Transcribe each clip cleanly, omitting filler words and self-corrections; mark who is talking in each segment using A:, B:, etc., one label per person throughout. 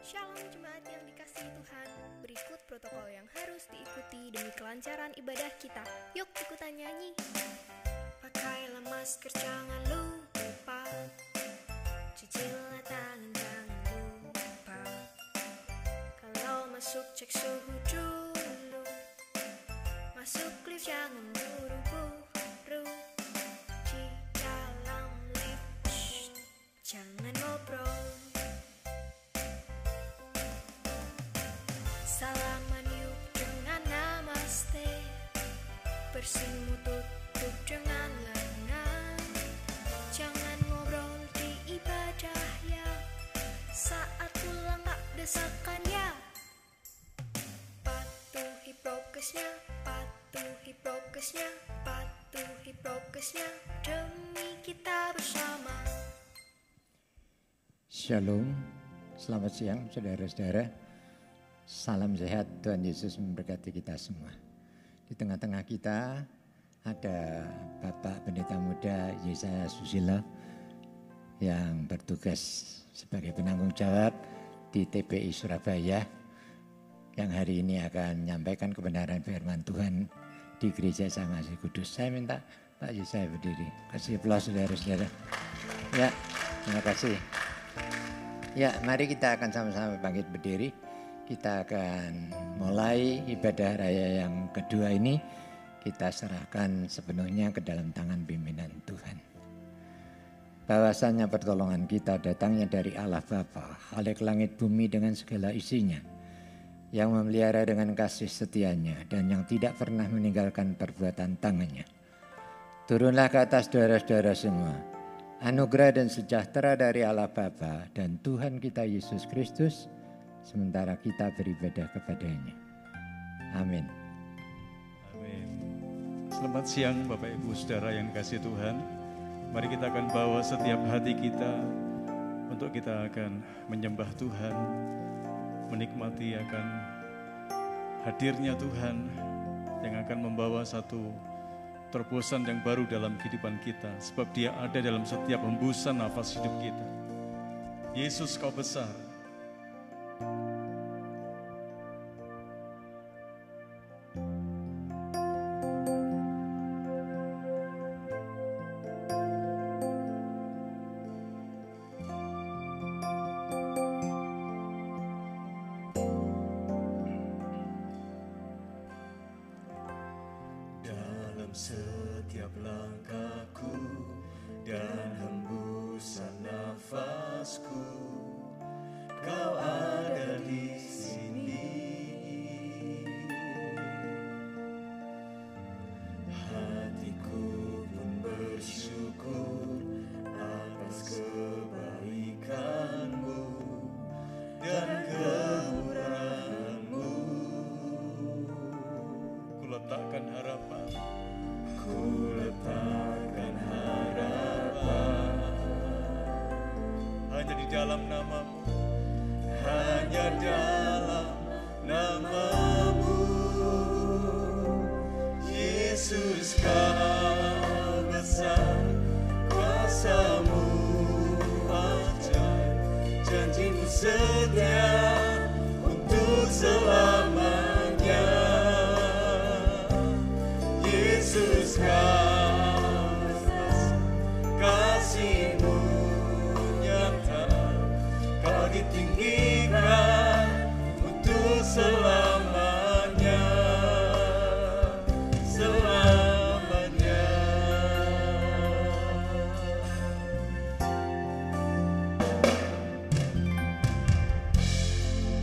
A: Shalom jemaat yang dikasihi Tuhan. Berikut protokol yang harus diikuti demi kelancaran ibadah kita. Yuk ikutan nyanyi. Pakailah masker, jangan lupa. Cucilah tangan, jangan lupa. Kalau masuk cek suhu dulu. Masuk lift jangan buru-buru. Di dalam lift jangan ngobrol. Salaman yuk dengan namaste. Bersimu tutup dengan lengan. Jangan ngobrol di ibadah ya. Saat pulang tak desakan ya. Patuhi prokesnya, patuhi prokesnya, patuhi prokesnya. Demi kita bersama.
B: Shalom, selamat siang saudara-saudara. Salam sehat, Tuhan Yesus memberkati kita semua. Di tengah-tengah kita ada Bapak Pendeta Muda Yesaya Susilo yang bertugas sebagai penanggung jawab di TPI Surabaya yang hari ini akan menyampaikan kebenaran firman Tuhan di Gereja Sang Kasih Kudus. Saya minta Pak Yesaya berdiri. Kasih aplaus saudara-saudara. Ya, terima kasih. Ya, mari kita akan sama-sama bangkit berdiri. Kita akan mulai ibadah raya yang kedua ini. Kita serahkan sepenuhnya ke dalam tangan pimpinan Tuhan. Bahwasanya pertolongan kita datangnya dari Allah Bapa, Khalik langit bumi dengan segala isinya, yang memelihara dengan kasih setianya dan yang tidak pernah meninggalkan perbuatan tangannya. Turunlah ke atas saudara-saudara semua. Anugerah dan sejahtera dari Allah Bapa dan Tuhan kita Yesus Kristus, sementara kita beribadah kepadanya. Amin.
C: Amin. Selamat siang Bapak Ibu Saudara yang dikasihi Tuhan. Mari kita akan bawa setiap hati kita untuk kita akan menyembah Tuhan, menikmati akan hadirnya Tuhan yang akan membawa satu terobosan yang baru dalam kehidupan kita. Sebab Dia ada dalam setiap hembusan nafas hidup kita. Yesus, Kau besar.
D: Setiap langkahku dan hembusan nafasku, Kau ada di sini. Hatiku pun bersyukur atas kebaikan-Mu dan kemurahan-Mu.
C: Ku letakkan harapan.
D: Ku letakkan harapan
C: Hanya di dalam nama-Mu,
D: hanya dalam nama-Mu. Yesus, Kau besar, kuasa-Mu ajaib, janji-Mu setia untuk selamanya. Yesus, Kau besar, kasih-Mu nyata, Kau ditinggikan untuk selamanya, selamanya.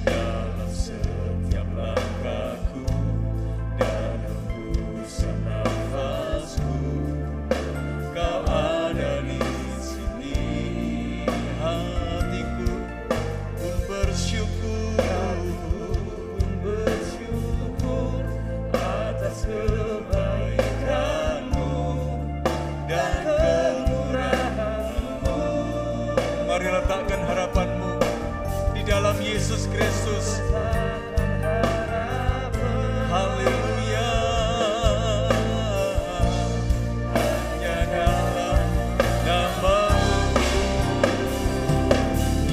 D: Dalam setiap langkahku dan hembusan nafasku, Kau ada di sini. Hatiku pun bersyukur atas kebaikan-Mu dan kemurahan-Mu.
C: mari letakkan harapan-Mu di dalam Yesus Kristus. Haleluya.
D: Hanya dalam nama-Mu,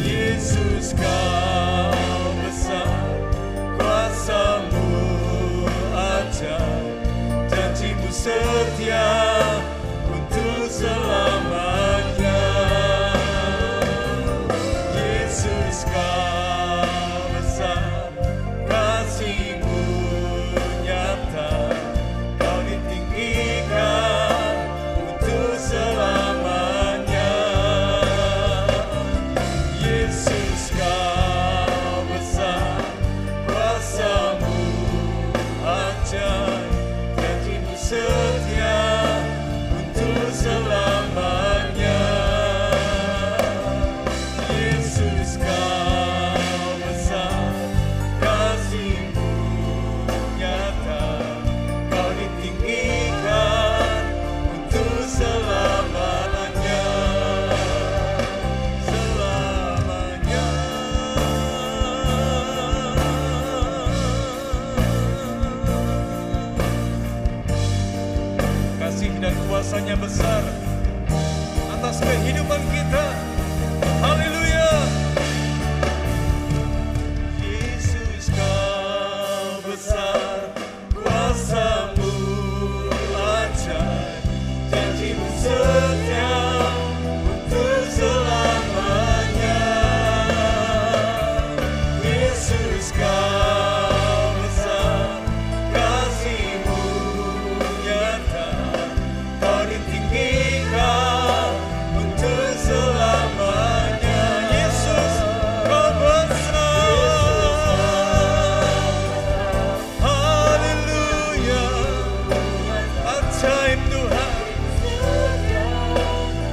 D: Yesus, Kau
C: atas kehidupan kita. Haleluya. Yesus, Kau besar, kuasa-Mu ajaib, janji-Mu setia untuk selamanya. Yesus, Kau besar, kasih-Mu nyata, Kau ditinggikan untuk selamanya. Yesus, Kau besar. Haleluya. Ajaib Tuhan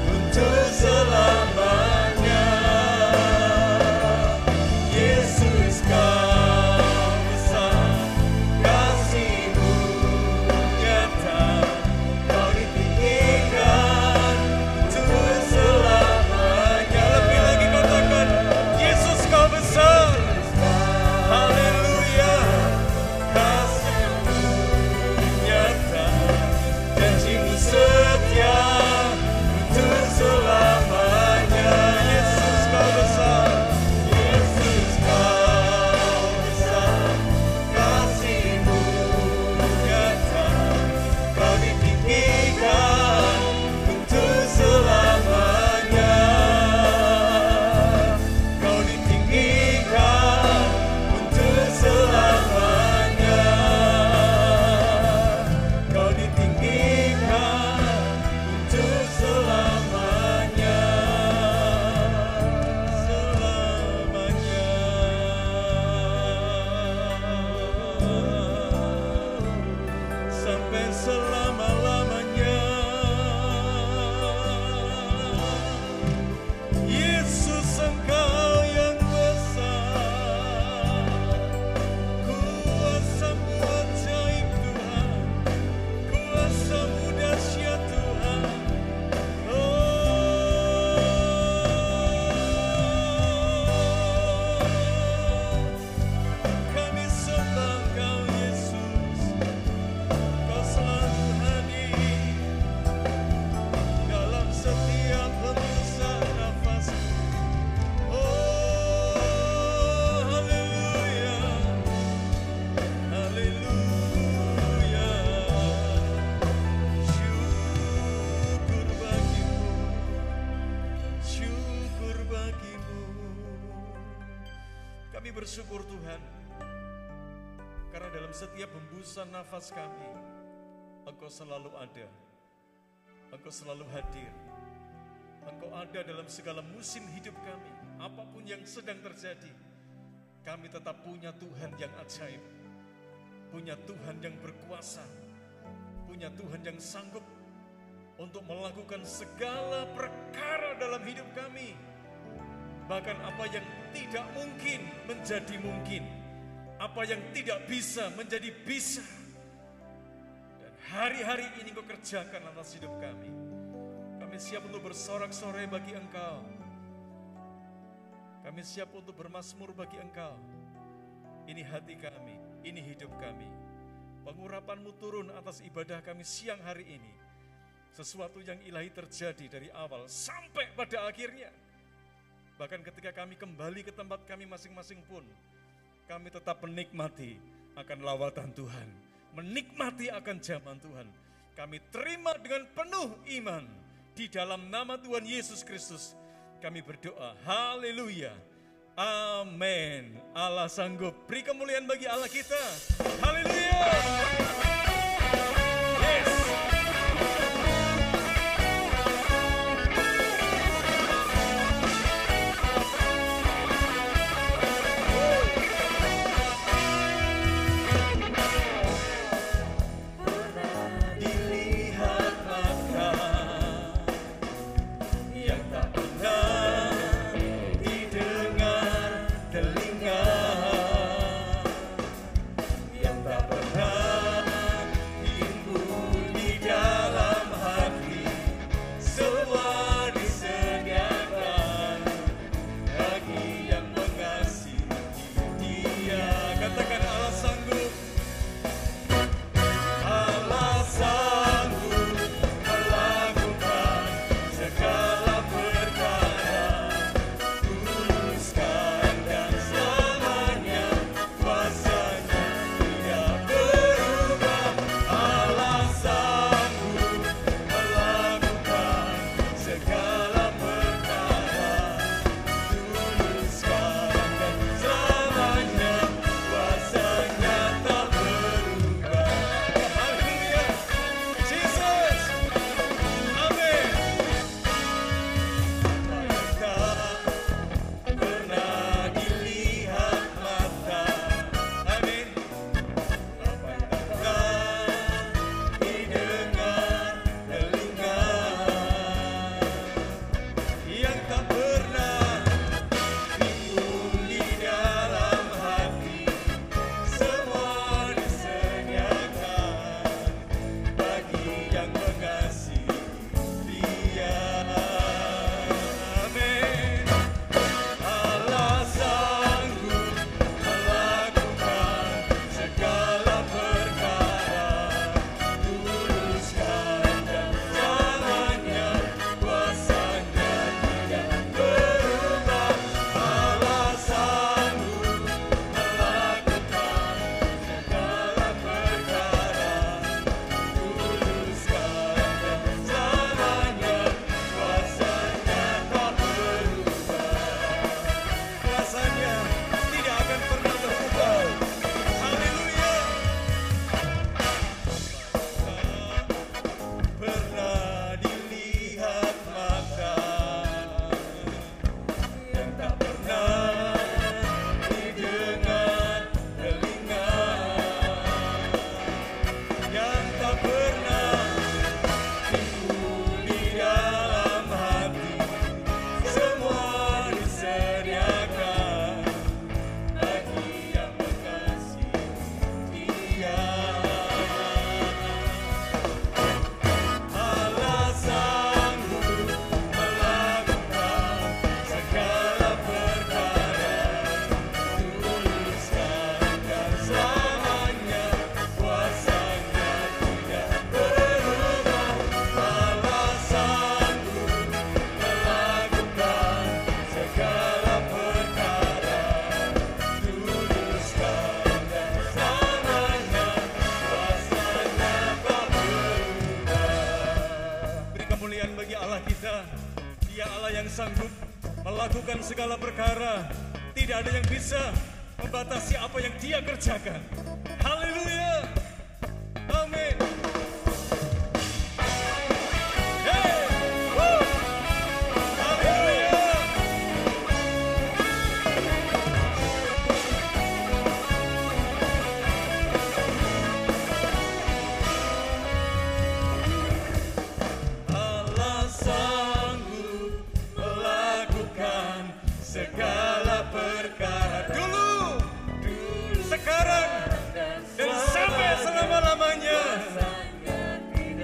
C: untuk selamanya. Yesus, Kau besar, kasih-Mu nyata, Kau ditinggikan untuk selamanya. Lebih lagi katakan, Yesus, Kau besar. Haleluya. Kasih-Mu nyata, janji-Mu setia untuk selamanya. Yesus, Kau besar. Yesus, Kau besar, kasih-Mu nyata, Kau ditinggikan untuk selamanya. Kau ditinggikan untuk selamanya. Kau ditinggikan untuk selamanya. Selamanya. Sampai selama-lamanya. Yesus, Engkau yang besar, kuasa-Mu ajaib Tuhan, kuasa-Mu dahsyat Tuhan. Kami sembah Engkau Yesus, Kau selalu hadir dalam setiap hembusan nafasku. Oh, haleluya, haleluya. Syukur bagimu, syukur bagimu. Kami bersyukur Tuhan, karena dalam setiap hembusan nafas kami, Engkau selalu ada, Engkau selalu hadir. Engkau ada dalam segala musim hidup kami. Apapun yang sedang terjadi, kami tetap punya Tuhan yang ajaib, punya Tuhan yang berkuasa, punya Tuhan yang sanggup untuk melakukan segala perkara dalam hidup kami. Bahkan apa yang tidak mungkin menjadi mungkin, apa yang tidak bisa menjadi bisa. Dan hari-hari ini Kau kerjakan atas hidup kami. Kami siap untuk bersorak-sorai bagi Engkau. Kami siap untuk bermazmur bagi Engkau. Ini hati kami, ini hidup kami. Pengurapan-Mu turun atas ibadah kami siang hari ini. Sesuatu yang ilahi terjadi dari awal sampai pada akhirnya. Bahkan ketika kami kembali ke tempat kami masing-masing pun, kami tetap menikmati akan lawatan Tuhan, menikmati akan zaman Tuhan. Kami terima dengan penuh iman. Di dalam nama Tuhan Yesus Kristus kami berdoa. Haleluya. Amin. Allah sanggup. Beri kemuliaan bagi Allah kita. Haleluya. Yes.
D: Dilihat mata yang tak pernah didengar telinga, yang tak pernah
C: Dia Allah yang sanggup melakukan segala perkara. Tidak ada yang bisa membatasi apa yang Dia kerjakan. Haleluya. Amin. Hey, woo. Haleluya. Allah sanggup melakukan segala perkara. Dulu, sekarang, dan sampai selama-lamanya.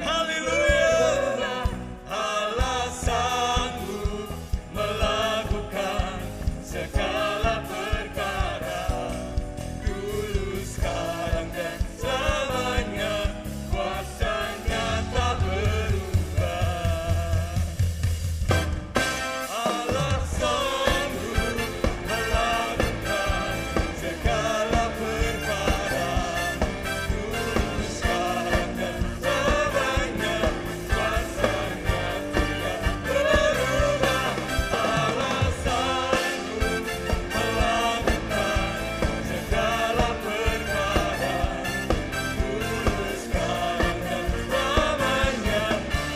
C: Haleluya. Allah sanggup melakukan segala perkara. Dulu, sekarang, dan selamanya. Kuasanya tak berubah. Allah sanggup melakukan segala perkara. Dulu, sekarang, dan selamanya. Kuasanya tidak berubah. Allah sanggup melakukan segala perkara. Dulu, sekarang, dan selamanya.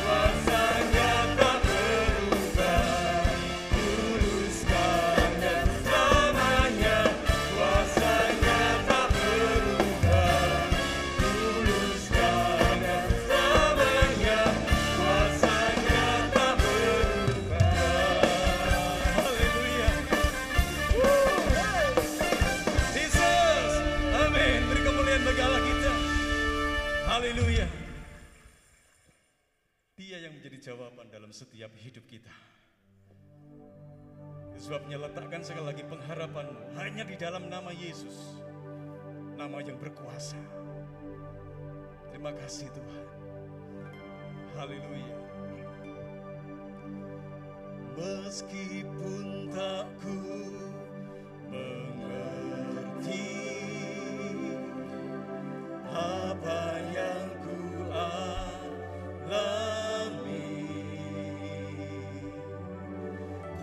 C: Kuasanya tak berubah. Dulu, sekarang, dan selamanya. Kuasanya tak berubah. Dulu, sekarang, dan selamanya. Kuasanya tak berubah. Haleluya. Jesus. Amin. Beri kemuliaan bagi Allah kita. Haleluya. Dia yang menjadi jawaban dalam setiap hidup kita. Sebabnya letakkan sekali lagi pengharapanmu hanya di dalam nama Yesus. Nama yang berkuasa. Terima kasih Tuhan. Haleluya. Meskipun tak ku mengerti apa yang ku alami,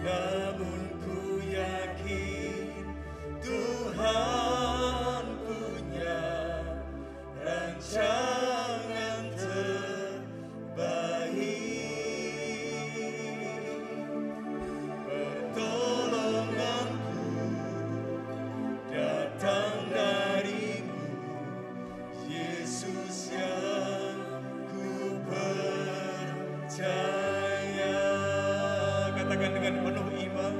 C: namun ku yakin Tuhan punya rancangan terbaik. Pertolonganku datang darimu, Yesus yang ku percaya. Katakan dengan penuh iman,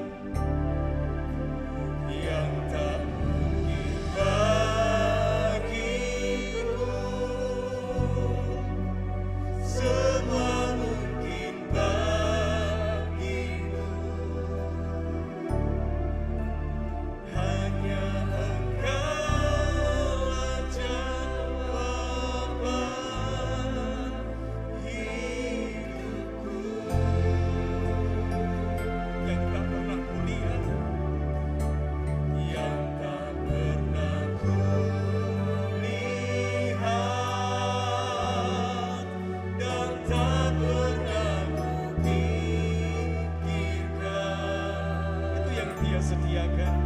C: yang tak mungkin bagiku, semua mungkin bagimu. Hanya Engkaulah jawaban hidupku. Yang tak pernah kulihat, yang tak pernah kulihat, dan tak pernah kupikirkan. Itu yang Dia sediakan.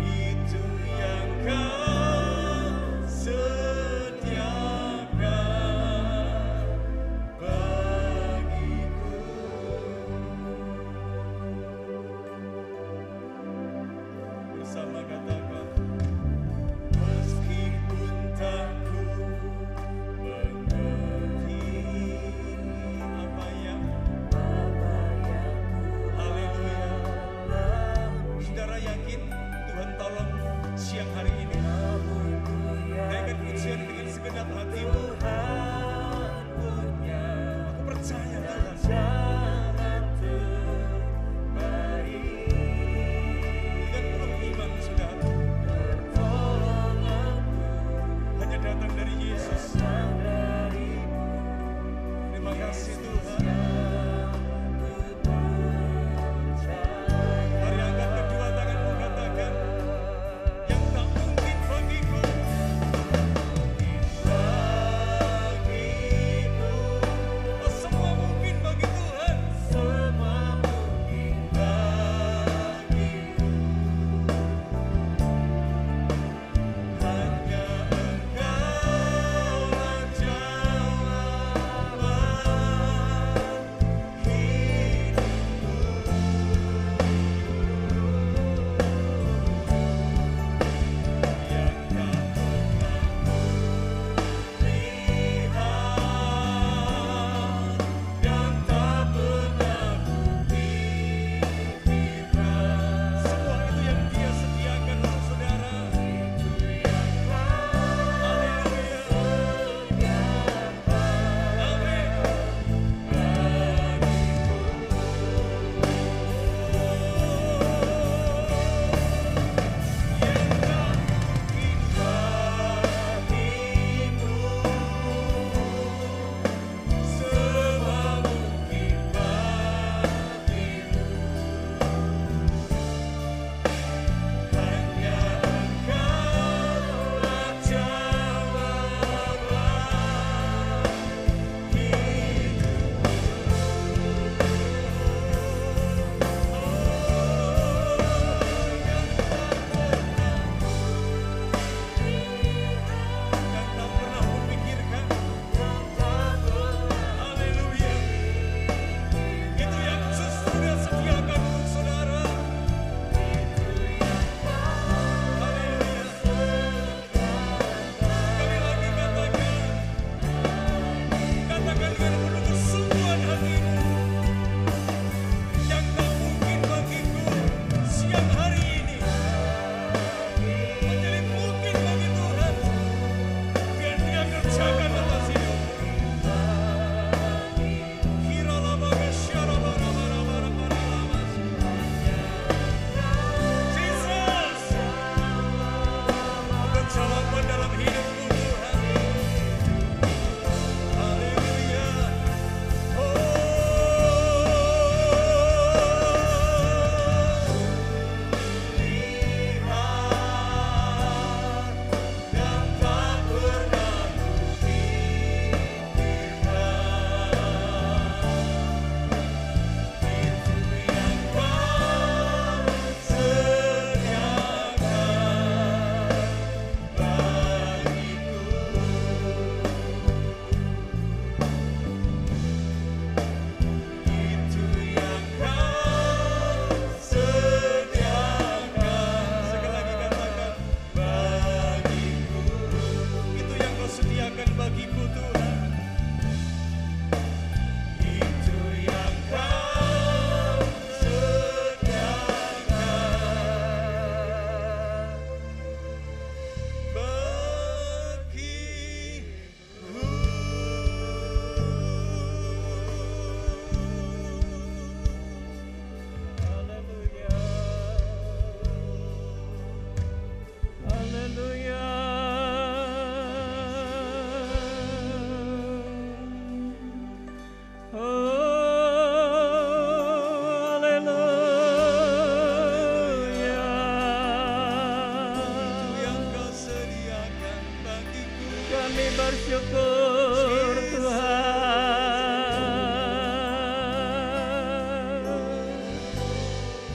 C: Itu yang Kau sediakan bagiku. Bersama katakan, meskipun tak ku mengerti apa yang haleluya. Saudara yakin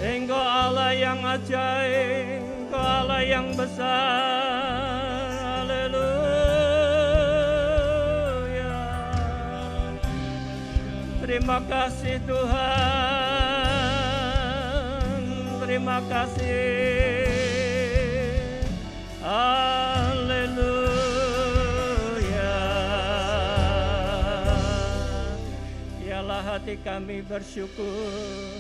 E: Engkau Allah yang ajaib, Engkau Allah yang besar. Haleluya. Terima kasih Tuhan, terima kasih. Haleluya. Biarlah hati kami bersyukur.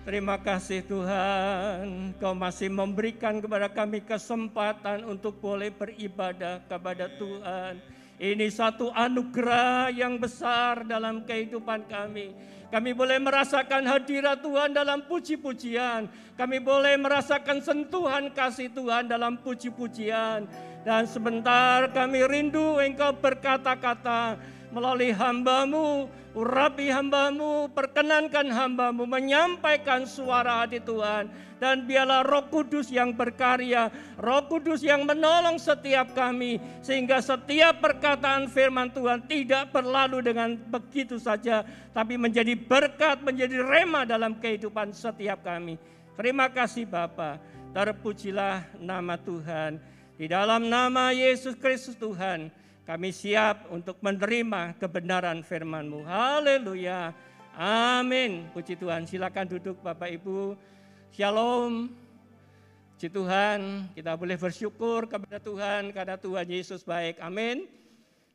E: Terima kasih Tuhan, Kau masih memberikan kepada kami kesempatan untuk boleh beribadah kepada Tuhan. Ini satu anugerah yang besar dalam kehidupan kami. Kami boleh merasakan hadirat Tuhan dalam puji-pujian. Kami boleh merasakan sentuhan kasih Tuhan dalam puji-pujian. Dan sebentar kami rindu Engkau berkata-kata melalui hamba-Mu, urapi hamba-Mu, perkenankan hamba-Mu menyampaikan suara hati Tuhan. Dan biarlah Roh Kudus yang berkarya, Roh Kudus yang menolong setiap kami, sehingga setiap perkataan firman Tuhan tidak berlalu dengan begitu saja, tapi menjadi berkat, menjadi rema dalam kehidupan setiap kami. Terima kasih Bapa, terpujilah nama Tuhan. Di dalam nama Yesus Kristus Tuhan, kami siap untuk menerima kebenaran firman-Mu. Haleluya. Amin. Puji Tuhan. Silakan duduk Bapak Ibu. Shalom. Puji Tuhan. Kita boleh bersyukur kepada Tuhan karena Tuhan Yesus baik. Amin.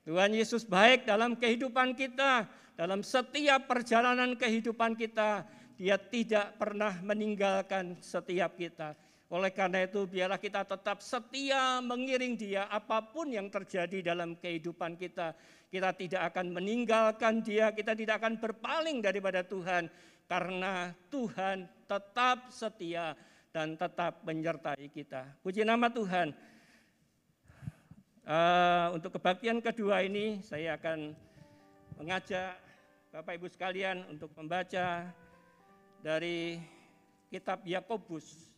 E: Tuhan Yesus baik dalam kehidupan kita. Dalam setiap perjalanan kehidupan kita. Dia tidak pernah meninggalkan setiap kita. Oleh karena itu biarlah kita tetap setia mengiring Dia apapun yang terjadi dalam kehidupan kita. Kita tidak akan meninggalkan Dia, kita tidak akan berpaling daripada Tuhan. Karena Tuhan tetap setia dan tetap menyertai kita. Puji nama Tuhan. Untuk kebaktian kedua ini saya akan mengajak Bapak Ibu sekalian untuk membaca dari kitab Yakobus.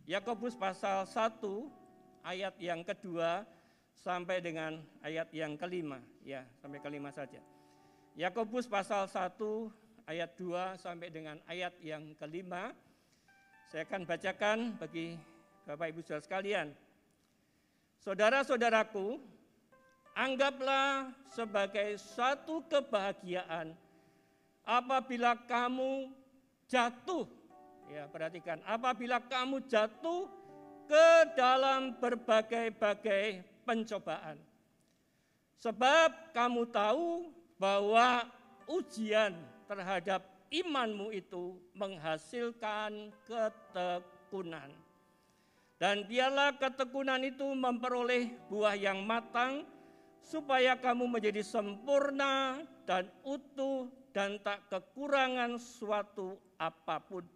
E: Yakobus pasal 1 ayat yang kedua sampai dengan ayat yang kelima. Ya, sampai kelima saja. Yakobus pasal 1 ayat 2 sampai dengan ayat yang kelima. Saya akan bacakan bagi Bapak Ibu saudara sekalian. Saudara-saudaraku, anggaplah sebagai satu kebahagiaan apabila kamu jatuh. Ya, perhatikan, apabila kamu jatuh ke dalam berbagai-bagai pencobaan. Sebab kamu tahu bahwa ujian terhadap imanmu itu menghasilkan ketekunan. Dan biarlah ketekunan itu memperoleh buah yang matang, supaya kamu menjadi sempurna dan utuh dan tak kekurangan suatu apapun.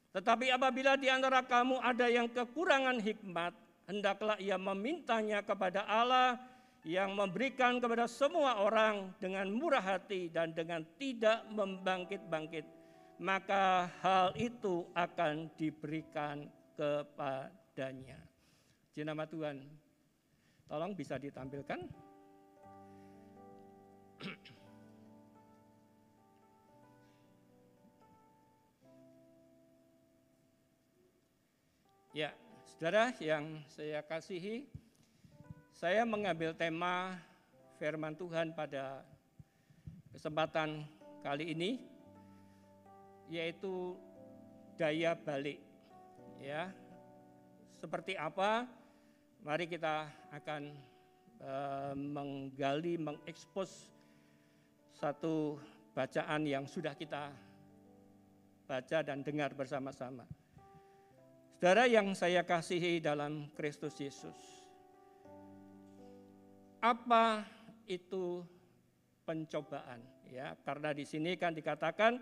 E: Tetapi apabila di antara kamu ada yang kekurangan hikmat, hendaklah ia memintanya kepada Allah yang memberikan kepada semua orang dengan murah hati dan dengan tidak membangkit-bangkit. Maka hal itu akan diberikan kepadanya. Puji nama Tuhan. Tolong bisa ditampilkan. Ya, saudara yang saya kasihi, saya mengambil tema firman Tuhan pada kesempatan kali ini, yaitu daya balik. Ya, seperti apa? Mari kita akan menggali, mengekspos satu bacaan yang sudah kita baca dan dengar bersama-sama. Saudara yang saya kasihi dalam Kristus Yesus, apa itu pencobaan? Ya, karena di sini kan dikatakan,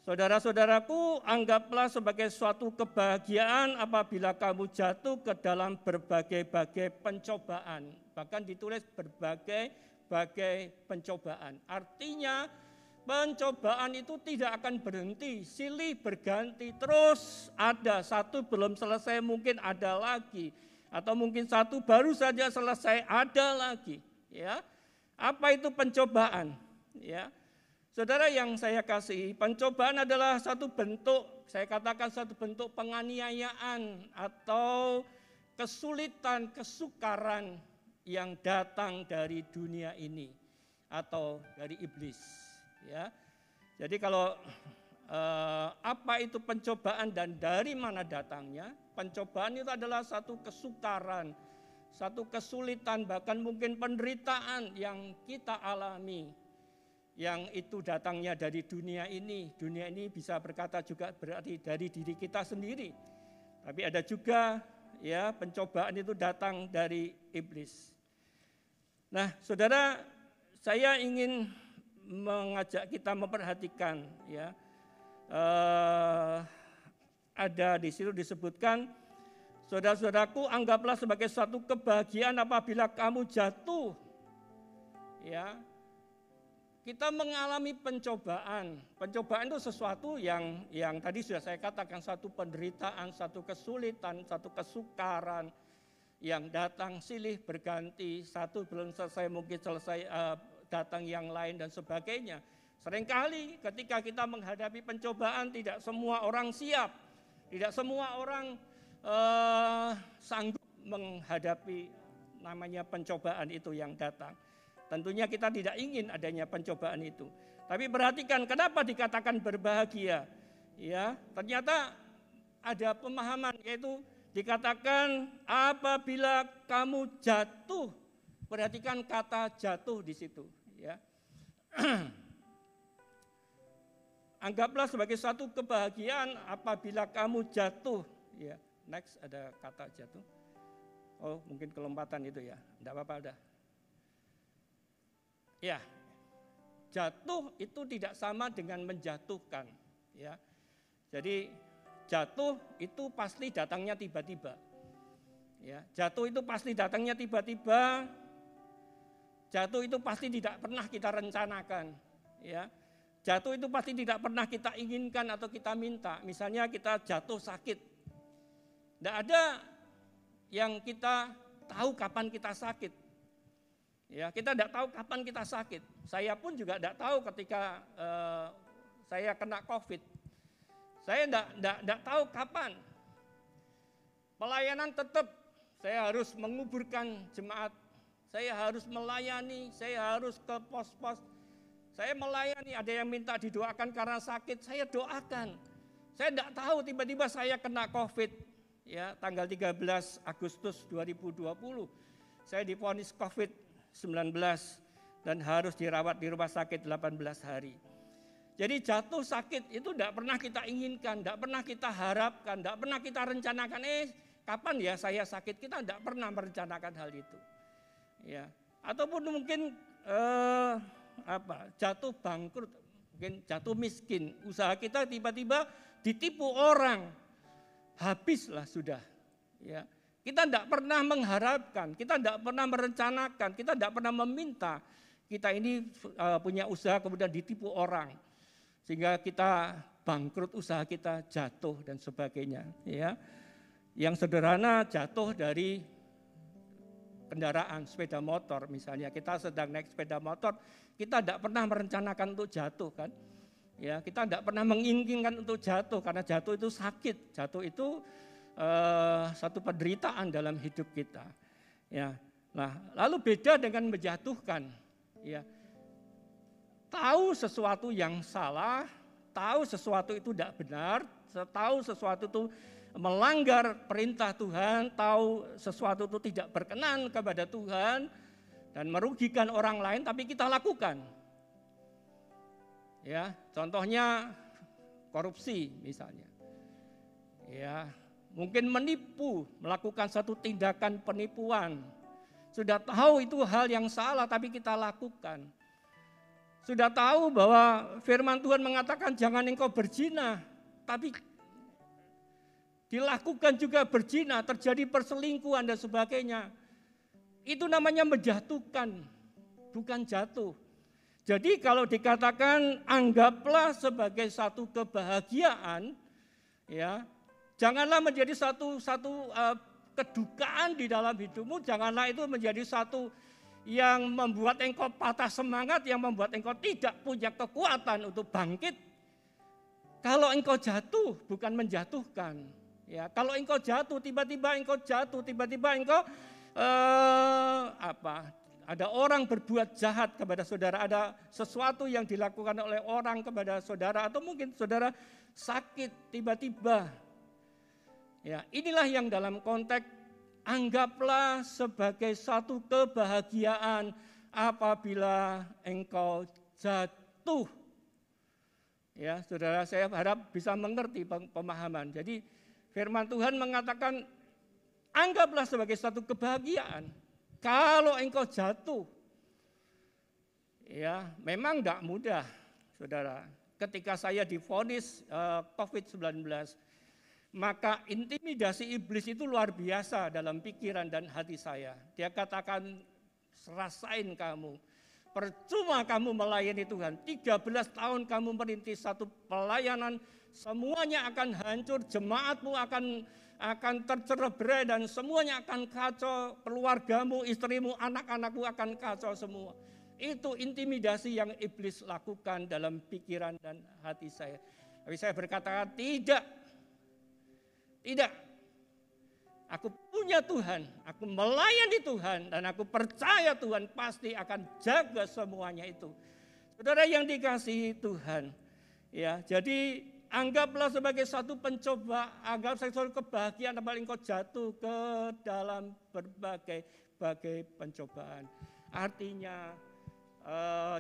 E: saudara-saudaraku, anggaplah sebagai suatu kebahagiaan apabila kamu jatuh ke dalam berbagai-bagai pencobaan. Bahkan ditulis berbagai-bagai pencobaan. Artinya pencobaan itu tidak akan berhenti, silih berganti, terus ada satu belum selesai, mungkin ada lagi, atau mungkin satu baru saja selesai, ada lagi. Ya, apa itu pencobaan? Ya, Saudara yang saya kasihi, pencobaan adalah satu bentuk, saya katakan satu bentuk penganiayaan atau kesulitan, kesukaran yang datang dari dunia ini atau dari iblis. Ya, jadi kalau apa itu pencobaan dan dari mana datangnya? Pencobaan itu adalah satu kesukaran, satu kesulitan, bahkan mungkin penderitaan yang kita alami. Yang itu datangnya dari dunia ini. Dunia ini bisa berkata juga berarti dari diri kita sendiri. Tapi ada juga ya pencobaan itu datang dari iblis. Nah, saudara, saya ingin mengajak kita memperhatikan ya. Ada di situ disebutkan, saudara-saudaraku, anggaplah sebagai suatu kebahagiaan apabila kamu jatuh. Ya. Kita mengalami pencobaan. Pencobaan itu sesuatu yang tadi sudah saya katakan, satu penderitaan, satu kesulitan, satu kesukaran yang datang silih berganti, satu belum selesai mungkin selesai datang yang lain dan sebagainya. Seringkali ketika kita menghadapi pencobaan tidak semua orang siap, tidak semua orang sanggup menghadapi namanya pencobaan itu yang datang. Tentunya kita tidak ingin adanya pencobaan itu. Tapi perhatikan kenapa dikatakan berbahagia. Ya, ternyata ada pemahaman, yaitu dikatakan apabila kamu jatuh. Perhatikan kata jatuh di situ, ya. Anggaplah sebagai suatu kebahagiaan apabila kamu jatuh, ya. Next ada kata jatuh. Oh, mungkin kelompatan itu ya. Enggak apa-apa udah. Ya, jatuh itu tidak sama dengan menjatuhkan. Ya, jadi jatuh itu pasti datangnya tiba-tiba. Ya, jatuh itu pasti datangnya tiba-tiba. Jatuh itu pasti tidak pernah kita rencanakan. Ya, jatuh itu pasti tidak pernah kita inginkan atau kita minta. Misalnya kita jatuh sakit, tidak ada yang kita tahu kapan kita sakit. Ya, kita tidak tahu kapan kita sakit. Saya pun juga tidak tahu ketika saya kena COVID. Saya tidak tahu kapan. Pelayanan tetap, saya harus menguburkan jemaat. Saya harus melayani, saya harus ke pos-pos. Saya melayani, ada yang minta didoakan karena sakit, saya doakan. Saya tidak tahu tiba-tiba saya kena COVID. Ya, tanggal 13 Agustus 2020, saya divonis COVID-19 dan harus dirawat di rumah sakit 18 hari. Jadi jatuh sakit itu tidak pernah kita inginkan, tidak pernah kita harapkan, tidak pernah kita rencanakan. Kapan ya saya sakit? Kita tidak pernah merencanakan hal itu. Ya, ataupun mungkin jatuh bangkrut, mungkin jatuh miskin. Usaha kita tiba-tiba ditipu orang, habislah sudah. Ya. Kita tidak pernah mengharapkan, kita tidak pernah merencanakan, kita tidak pernah meminta. Kita ini punya usaha kemudian ditipu orang, sehingga kita bangkrut, usaha kita jatuh dan sebagainya. Ya, yang sederhana jatuh dari kendaraan sepeda motor misalnya. Kita sedang naik sepeda motor, kita tidak pernah merencanakan untuk jatuh kan. Ya, kita tidak pernah menginginkan untuk jatuh karena jatuh itu sakit, jatuh itu satu penderitaan dalam hidup kita. Ya, nah lalu beda dengan menjatuhkan. Ya, tahu sesuatu yang salah, tahu sesuatu itu tidak benar, tahu sesuatu itu melanggar perintah Tuhan, tahu sesuatu itu tidak berkenan kepada Tuhan dan merugikan orang lain, tapi kita lakukan. Ya, contohnya korupsi misalnya. Ya, mungkin menipu, melakukan satu tindakan penipuan. Sudah tahu itu hal yang salah tapi kita lakukan. Sudah tahu bahwa firman Tuhan mengatakan jangan engkau berzina, tapi dilakukan juga berzina, terjadi perselingkuhan dan sebagainya. Itu namanya menjatuhkan, bukan jatuh. Jadi kalau dikatakan anggaplah sebagai satu kebahagiaan, ya, janganlah menjadi satu kedukaan di dalam hidupmu, janganlah itu menjadi satu yang membuat engkau patah semangat, yang membuat engkau tidak punya kekuatan untuk bangkit. Kalau engkau jatuh, bukan menjatuhkan. Ya, kalau engkau jatuh, tiba-tiba engkau ada orang berbuat jahat kepada saudara, ada sesuatu yang dilakukan oleh orang kepada saudara, atau mungkin saudara sakit tiba-tiba. Ya, inilah yang dalam konteks anggaplah sebagai satu kebahagiaan apabila engkau jatuh. Ya, saudara, saya harap bisa mengerti pemahaman. Jadi firman Tuhan mengatakan anggaplah sebagai satu kebahagiaan kalau engkau jatuh. Ya, memang tidak mudah, saudara. Ketika saya divonis COVID-19, maka intimidasi iblis itu luar biasa dalam pikiran dan hati saya. Dia katakan, rasain kamu, percuma kamu melayani Tuhan. 13 tahun kamu merintis satu pelayanan, semuanya akan hancur, jemaatmu akan tercerai dan semuanya akan kacau, keluargamu, istrimu, anak-anakmu akan kacau semua. Itu intimidasi yang iblis lakukan dalam pikiran dan hati saya. Tapi saya berkata, tidak. Aku punya Tuhan, aku melayani Tuhan, dan aku percaya Tuhan pasti akan jaga semuanya itu. Saudara yang dikasihi Tuhan, ya, jadi anggaplah sebagai satu pencoba, anggap sebagai satu kebahagiaan apabila engkau jatuh ke dalam berbagai pencobaan. Artinya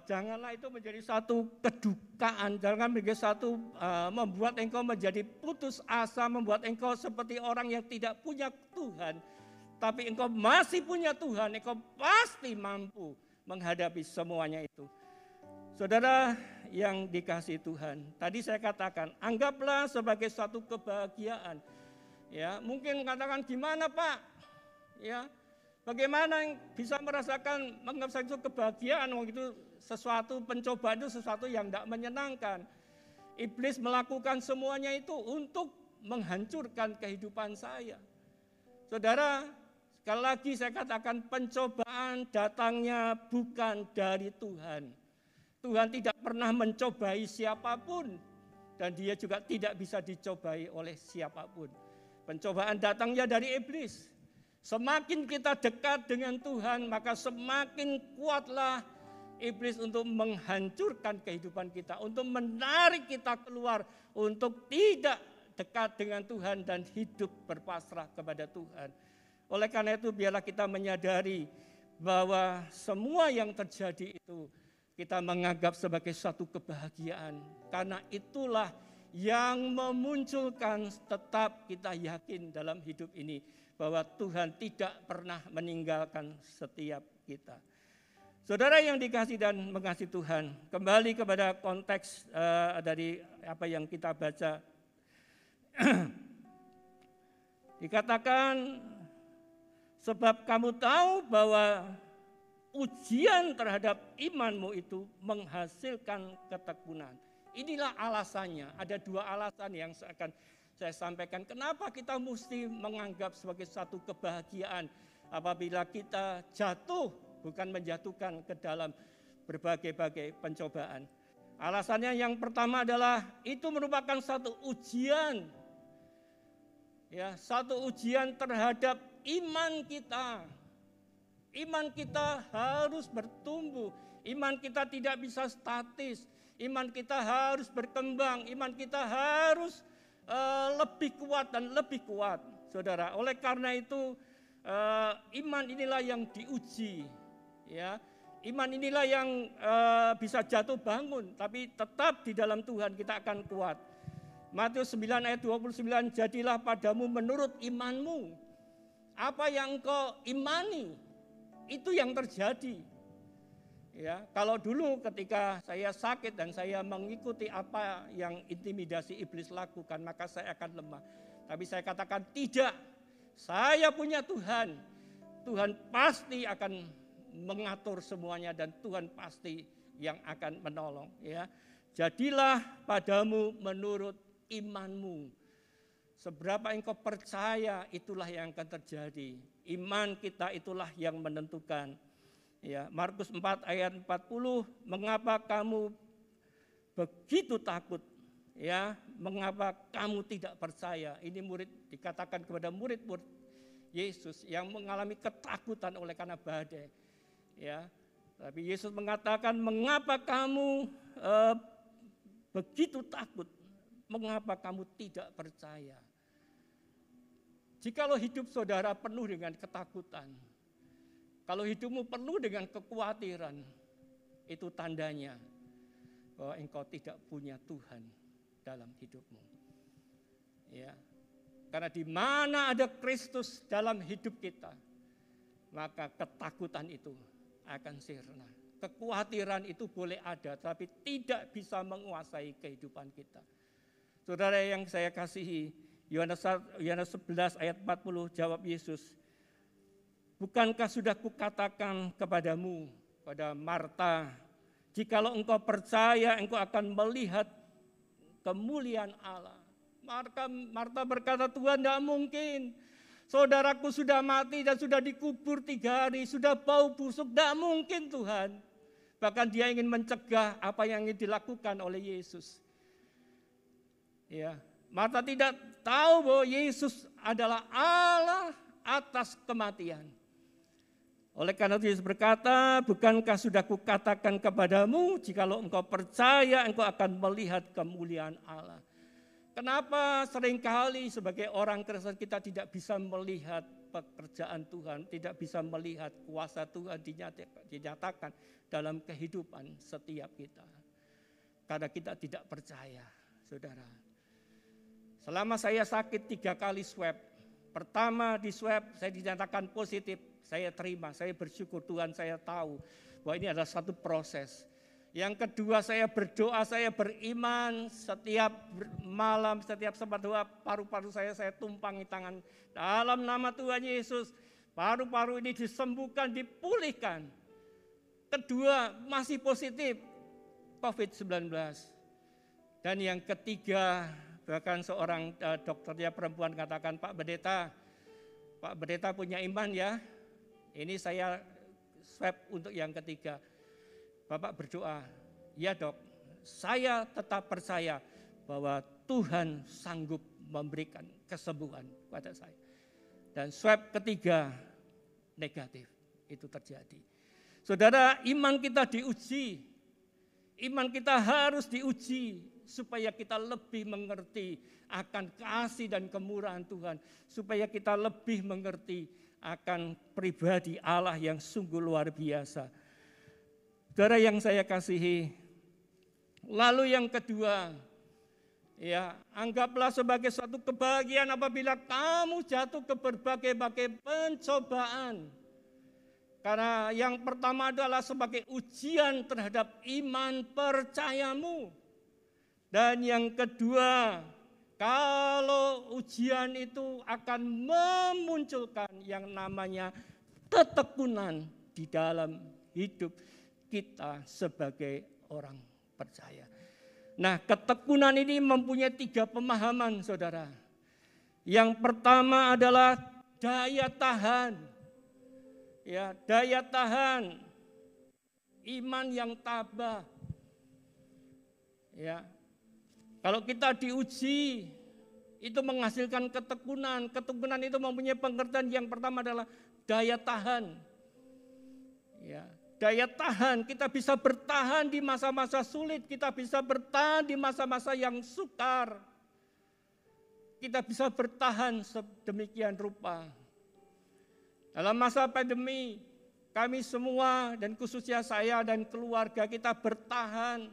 E: janganlah itu menjadi satu kedukaan, jangan menjadi satu membuat engkau menjadi putus asa, membuat engkau seperti orang yang tidak punya Tuhan. Tapi engkau masih punya Tuhan, engkau pasti mampu menghadapi semuanya itu. Saudara yang dikasihi Tuhan, tadi saya katakan, anggaplah sebagai satu kebahagiaan. Ya, mungkin katakan gimana Pak? Ya, bagaimana yang bisa merasakan menganggap itu kebahagiaan? Itu sesuatu pencobaan, itu sesuatu yang tidak menyenangkan. Iblis melakukan semuanya itu untuk menghancurkan kehidupan saya. Saudara, sekali lagi saya katakan pencobaan datangnya bukan dari Tuhan. Tuhan tidak pernah mencobai siapapun dan dia juga tidak bisa dicobai oleh siapapun. Pencobaan datangnya dari iblis. Semakin kita dekat dengan Tuhan, maka semakin kuatlah iblis untuk menghancurkan kehidupan kita, untuk menarik kita keluar, untuk tidak dekat dengan Tuhan dan hidup berpasrah kepada Tuhan. Oleh karena itu, biarlah kita menyadari bahwa semua yang terjadi itu kita menganggap sebagai satu kebahagiaan, karena itulah yang memunculkan tetap kita yakin dalam hidup ini bahwa Tuhan tidak pernah meninggalkan setiap kita. Saudara yang dikasihi dan mengasihi Tuhan, kembali kepada konteks dari apa yang kita baca. Dikatakan, sebab kamu tahu bahwa ujian terhadap imanmu itu menghasilkan ketekunan. Inilah alasannya. Ada dua alasan yang akan saya sampaikan. Kenapa kita mesti menganggap sebagai satu kebahagiaan apabila kita jatuh, bukan menjatuhkan ke dalam berbagai pencobaan. Alasannya yang pertama adalah itu merupakan satu ujian. Ya, satu ujian terhadap iman kita. Iman kita harus bertumbuh, iman kita tidak bisa statis, iman kita harus berkembang, iman kita harus lebih kuat dan lebih kuat, saudara. Oleh karena itu, iman inilah yang diuji, ya. Iman inilah yang bisa jatuh bangun, tapi tetap di dalam Tuhan kita akan kuat. Matius 9 ayat 29, jadilah padamu menurut imanmu. Apa yang engkau imani, itu yang terjadi. Ya, kalau dulu ketika saya sakit dan saya mengikuti apa yang intimidasi iblis lakukan, maka saya akan lemah. Tapi saya katakan tidak. Saya punya Tuhan. Tuhan pasti akan mengatur semuanya dan Tuhan pasti yang akan menolong, ya. Jadilah padamu menurut imanmu. Seberapa engkau percaya, itulah yang akan terjadi. Iman kita itulah yang menentukan. Ya, Markus 4 ayat 40, mengapa kamu begitu takut? Ya, mengapa kamu tidak percaya? Ini murid dikatakan kepada murid-murid Yesus yang mengalami ketakutan oleh karena badai. Ya, tapi Yesus mengatakan, mengapa kamu begitu takut? Mengapa kamu tidak percaya? Jikalau hidup saudara penuh dengan ketakutan, kalau hidupmu penuh dengan kekhawatiran, itu tandanya bahwa engkau tidak punya Tuhan dalam hidupmu. Ya. Karena di mana ada Kristus dalam hidup kita, maka ketakutan itu akan sirna. Kekhawatiran itu boleh ada, tapi tidak bisa menguasai kehidupan kita. Saudara yang saya kasihi, Yohanes 11 ayat 40, jawab Yesus, bukankah sudah kukatakan kepadamu, pada Marta, jikalau engkau percaya, engkau akan melihat kemuliaan Allah. Marta berkata, Tuhan, tidak mungkin. Saudaraku sudah mati dan sudah dikubur 3 hari, sudah bau busuk, tidak mungkin Tuhan. Bahkan dia ingin mencegah apa yang ingin dilakukan oleh Yesus. Ya, Marta tidak tahu bahwa Yesus adalah Allah atas kematian. Oleh karena itu Yesus berkata, bukankah sudah kukatakan kepadamu, jikalau engkau percaya, engkau akan melihat kemuliaan Allah. Kenapa seringkali sebagai orang Kristen kita tidak bisa melihat pekerjaan Tuhan, tidak bisa melihat kuasa Tuhan dinyatakan dalam kehidupan setiap kita? Karena kita tidak percaya, saudara. Selama saya sakit 3 kali swab, pertama di swab saya dinyatakan positif, saya terima, saya bersyukur, Tuhan saya tahu bahwa ini adalah satu proses. Yang kedua saya berdoa, saya beriman, setiap malam, setiap sempat doa, paru-paru saya tumpangi tangan dalam nama Tuhan Yesus. Paru-paru ini disembuhkan, dipulihkan. Kedua masih positif COVID-19. Dan yang ketiga, bahkan seorang dokternya perempuan katakan, Pak Pendeta punya iman ya. Ini saya swab untuk yang ketiga. Bapak berdoa, ya dok, saya tetap percaya bahwa Tuhan sanggup memberikan kesembuhan pada saya. Dan swab ketiga negatif, itu terjadi. Saudara, iman kita diuji, iman kita harus diuji supaya kita lebih mengerti akan kasih dan kemurahan Tuhan, supaya kita lebih mengerti akan pribadi Allah yang sungguh luar biasa. Saudara yang saya kasihi, lalu yang kedua, ya, anggaplah sebagai suatu kebahagiaan apabila kamu jatuh ke berbagai-bagai pencobaan. Karena yang pertama adalah sebagai ujian terhadap iman percayamu. Dan yang kedua, kalau ujian itu akan memunculkan yang namanya ketekunan di dalam hidup kita sebagai orang percaya. Nah, ketekunan ini mempunyai 3 pemahaman, saudara. Yang pertama adalah daya tahan. Ya, daya tahan. Iman yang tabah. Ya. Kalau kita diuji, itu menghasilkan ketekunan. Ketekunan itu mempunyai pengertian yang pertama adalah daya tahan. Ya. Daya tahan, kita bisa bertahan di masa-masa sulit, kita bisa bertahan di masa-masa yang sukar. Kita bisa bertahan sedemikian rupa. Dalam masa pandemi, kami semua dan khususnya saya dan keluarga kita bertahan.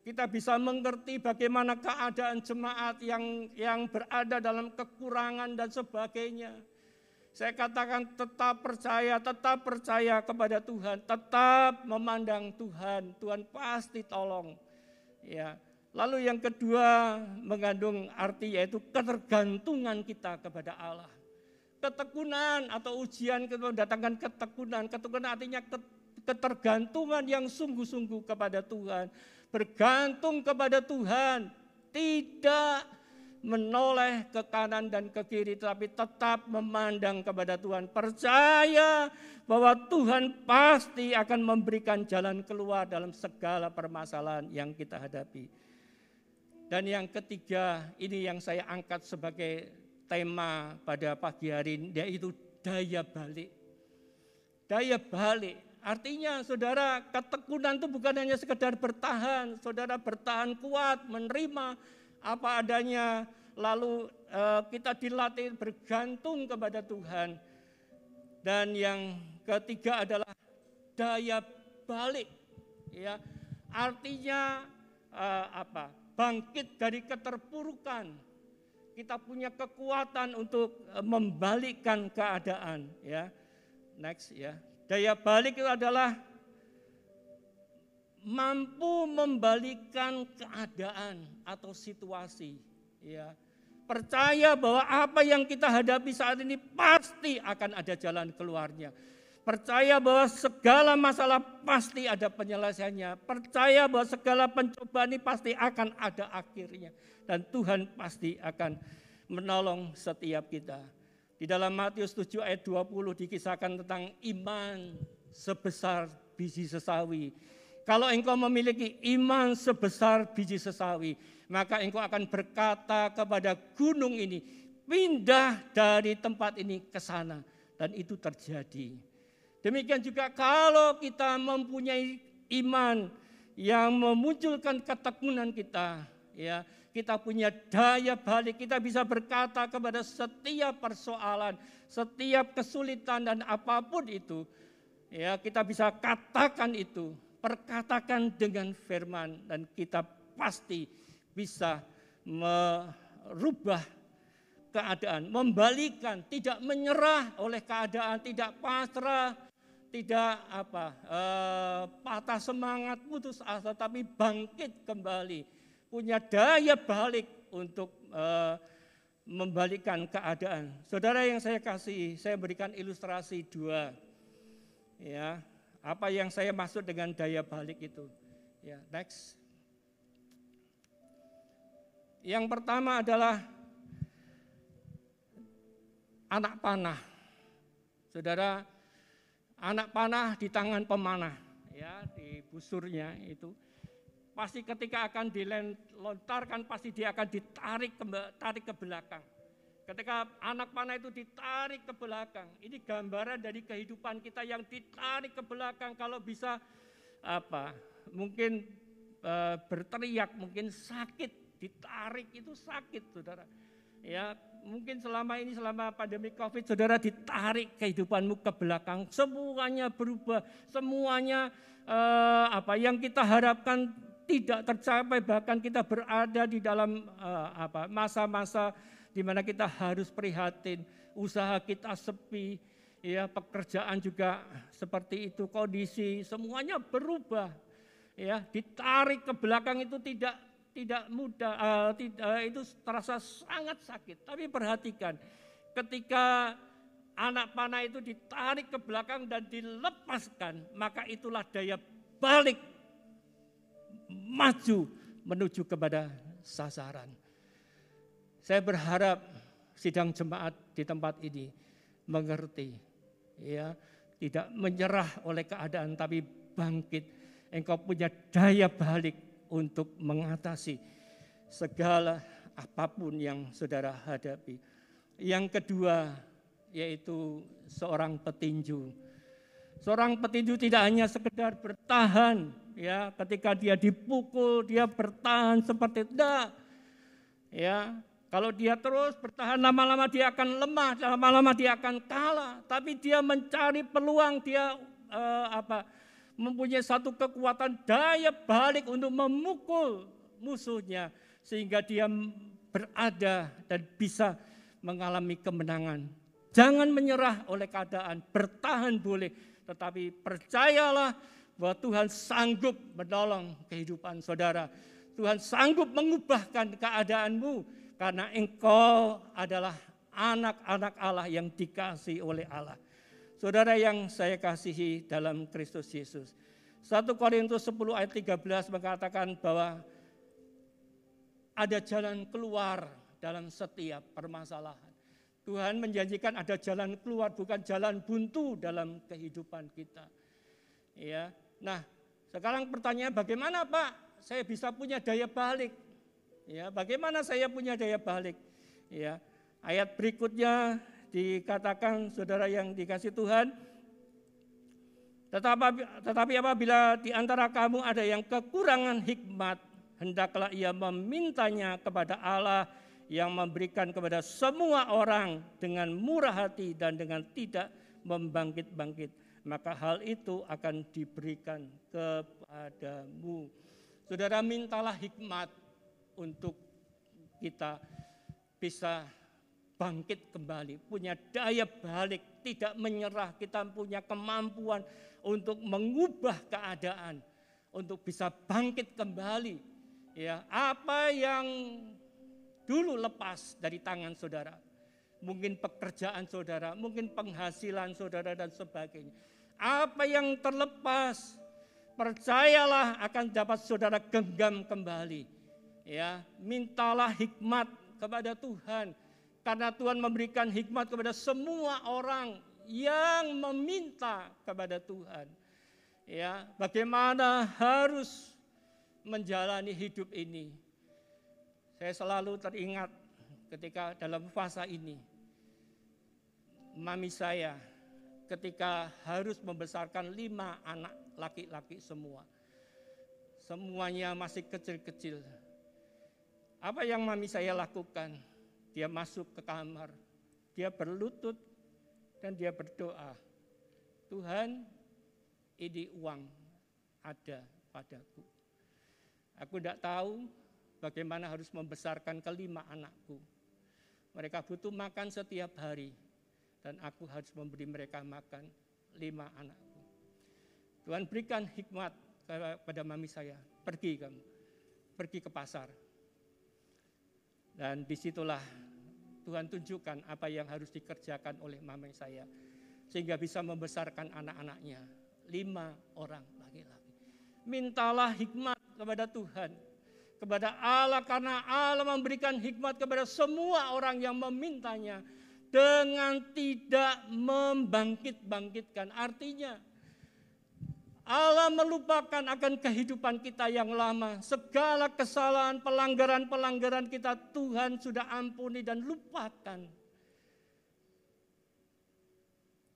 E: Kita bisa mengerti bagaimana keadaan jemaat yang berada dalam kekurangan dan sebagainya. Saya katakan tetap percaya kepada Tuhan, tetap memandang Tuhan, Tuhan pasti tolong. Ya. Lalu yang kedua mengandung arti yaitu ketergantungan kita kepada Allah. Ketekunan atau ujian mendatangkan ketekunan. Ketekunan artinya ketergantungan yang sungguh-sungguh kepada Tuhan. Bergantung kepada Tuhan, tidak menoleh ke kanan dan ke kiri, tetapi tetap memandang kepada Tuhan. Percaya bahwa Tuhan pasti akan memberikan jalan keluar dalam segala permasalahan yang kita hadapi. Dan yang ketiga, ini yang saya angkat sebagai tema pada pagi hari ini, yaitu daya balik. Daya balik, artinya saudara, ketekunan itu bukan hanya sekedar bertahan. Saudara bertahan kuat, menerima apa adanya, lalu kita dilatih bergantung kepada Tuhan. Dan yang ketiga adalah daya balik, ya, artinya bangkit dari keterpurukan. Kita punya kekuatan untuk membalikkan keadaan, ya. Next, ya. Daya balik itu adalah mampu membalikkan keadaan atau situasi, ya. Percaya bahwa apa yang kita hadapi saat ini pasti akan ada jalan keluarnya. Percaya bahwa segala masalah pasti ada penyelesaiannya. Percaya bahwa segala pencobaan ini pasti akan ada akhirnya. Dan Tuhan pasti akan menolong setiap kita. Di dalam Matius 7 ayat 20 dikisahkan tentang iman sebesar biji sesawi. Kalau engkau memiliki iman sebesar biji sesawi, maka engkau akan berkata kepada gunung ini, pindah dari tempat ini ke sana. Dan itu terjadi. Demikian juga kalau kita mempunyai iman yang memunculkan ketekunan kita, ya, kita punya daya balik, kita bisa berkata kepada setiap persoalan, setiap kesulitan dan apapun itu, ya, kita bisa katakan itu, perkatakan dengan firman, dan kita pasti bisa merubah keadaan, membalikan, tidak menyerah oleh keadaan, tidak pasrah, tidak patah semangat, putus asa, tapi bangkit kembali, punya daya balik untuk membalikkan keadaan. Saudara yang saya kasihi, saya berikan ilustrasi 2, ya, apa yang saya maksud dengan daya balik itu. Ya, next. Yang pertama adalah anak panah. Saudara, anak panah di tangan pemanah, ya, di busurnya itu. Pasti ketika akan dilontarkan, pasti dia akan tarik ke belakang. Ketika anak panah itu ditarik ke belakang, ini gambaran dari kehidupan kita yang ditarik ke belakang. Kalau bisa mungkin berteriak, mungkin sakit, ditarik itu sakit, saudara. Ya, mungkin selama pandemi Covid, saudara ditarik kehidupanmu ke belakang, semuanya berubah, semuanya yang kita harapkan tidak tercapai, bahkan kita berada di dalam masa-masa di mana kita harus prihatin, usaha kita sepi, ya, pekerjaan juga seperti itu, kondisi semuanya berubah, ya, ditarik ke belakang itu tidak mudah, itu terasa sangat sakit. Tapi perhatikan, ketika anak panah itu ditarik ke belakang dan dilepaskan, maka itulah daya balik maju menuju kepada sasaran. Saya berharap sidang jemaat di tempat ini mengerti, ya, tidak menyerah oleh keadaan tapi bangkit. Engkau punya daya balik untuk mengatasi segala apapun yang saudara hadapi. Yang kedua yaitu seorang petinju. Seorang petinju tidak hanya sekedar bertahan, ya, ketika dia dipukul dia bertahan seperti tidak, ya. Kalau dia terus bertahan, lama-lama dia akan lemah, lama-lama dia akan kalah. Tapi dia mencari peluang, dia mempunyai satu kekuatan daya balik untuk memukul musuhnya, sehingga dia berada dan bisa mengalami kemenangan. Jangan menyerah oleh keadaan, bertahan boleh, tetapi percayalah bahwa Tuhan sanggup menolong kehidupan saudara. Tuhan sanggup mengubahkan keadaanmu, karena engkau adalah anak-anak Allah yang dikasihi oleh Allah. Saudara yang saya kasihi dalam Kristus Yesus. 1 Korintus 10 ayat 13 mengatakan bahwa ada jalan keluar dalam setiap permasalahan. Tuhan menjanjikan ada jalan keluar, bukan jalan buntu dalam kehidupan kita. Ya. Nah, sekarang pertanyaan, bagaimana Pak saya bisa punya daya balik? Ya, bagaimana saya punya daya balik? Ya. Ayat berikutnya dikatakan, saudara yang dikasih Tuhan, tetapi apabila di antara kamu ada yang kekurangan hikmat, hendaklah ia memintanya kepada Allah yang memberikan kepada semua orang dengan murah hati dan dengan tidak membangkit-bangkit. Maka hal itu akan diberikan kepadamu. Saudara, mintalah hikmat untuk kita bisa bangkit kembali, punya daya balik, tidak menyerah. Kita punya kemampuan untuk mengubah keadaan, untuk bisa bangkit kembali. Ya, apa yang dulu lepas dari tangan saudara, mungkin pekerjaan saudara, mungkin penghasilan saudara dan sebagainya. Apa yang terlepas, percayalah akan dapat saudara genggam kembali. Ya, mintalah hikmat kepada Tuhan, karena Tuhan memberikan hikmat kepada semua orang yang meminta kepada Tuhan. Ya, bagaimana harus menjalani hidup ini. Saya selalu teringat ketika dalam fase ini, mami saya ketika harus membesarkan 5 anak laki-laki semua. Semuanya masih kecil-kecil. Apa yang mami saya lakukan? Dia masuk ke kamar, dia berlutut dan dia berdoa, Tuhan, ini uang ada padaku. Aku tidak tahu bagaimana harus membesarkan kelima anakku. Mereka butuh makan setiap hari, dan aku harus memberi mereka makan 5 anakku. Tuhan berikan hikmat kepada mami saya, pergi kamu, pergi ke pasar. Dan disitulah Tuhan tunjukkan apa yang harus dikerjakan oleh mami saya, sehingga bisa membesarkan anak-anaknya, 5 orang laki-laki. Mintalah hikmat kepada Tuhan, kepada Allah, karena Allah memberikan hikmat kepada semua orang yang memintanya dengan tidak membangkit-bangkitkan. Artinya Allah melupakan akan kehidupan kita yang lama. Segala kesalahan, pelanggaran-pelanggaran kita Tuhan sudah ampuni dan lupakan.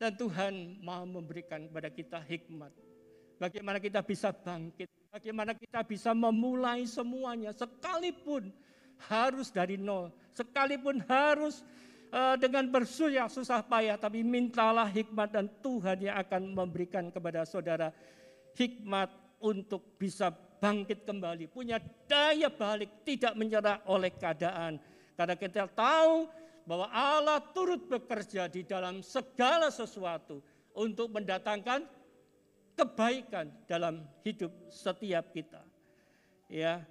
E: Dan Tuhan mau memberikan kepada kita hikmat. Bagaimana kita bisa bangkit, bagaimana kita bisa memulai semuanya, sekalipun harus dari nol, sekalipun harus dengan susah payah, tapi mintalah hikmat dan Tuhan yang akan memberikan kepada saudara hikmat untuk bisa bangkit kembali, punya daya balik, tidak menyerah oleh keadaan. Karena kita tahu bahwa Allah turut bekerja di dalam segala sesuatu untuk mendatangkan kebaikan dalam hidup setiap kita. Ya.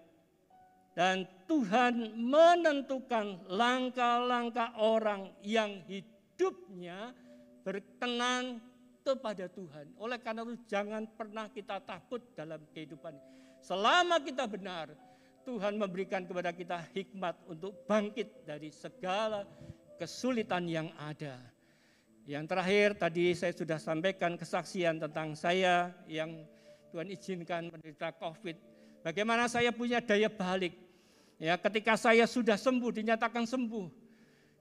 E: Dan Tuhan menentukan langkah-langkah orang yang hidupnya berkenan kepada Tuhan. Oleh karena itu jangan pernah kita takut dalam kehidupan. Selama kita benar, Tuhan memberikan kepada kita hikmat untuk bangkit dari segala kesulitan yang ada. Yang terakhir tadi saya sudah sampaikan kesaksian tentang saya yang Tuhan izinkan menderita COVID. Bagaimana saya punya daya balik. Ya, ketika saya sudah sembuh, dinyatakan sembuh.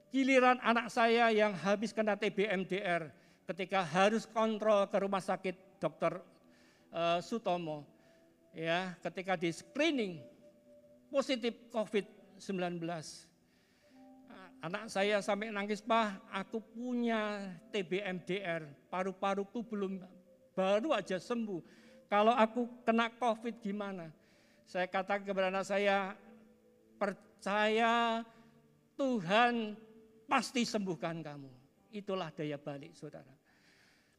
E: Giliran anak saya yang habis kena TB MDR, ketika harus kontrol ke rumah sakit Dr. Sutomo, ya, ketika di screening positif COVID-19, anak saya sampai nangis, Pak, aku punya TB MDR, paru-paruku baru aja sembuh. Kalau aku kena COVID gimana? Saya katakan kepada anak saya, percaya Tuhan pasti sembuhkan kamu. Itulah daya balik saudara.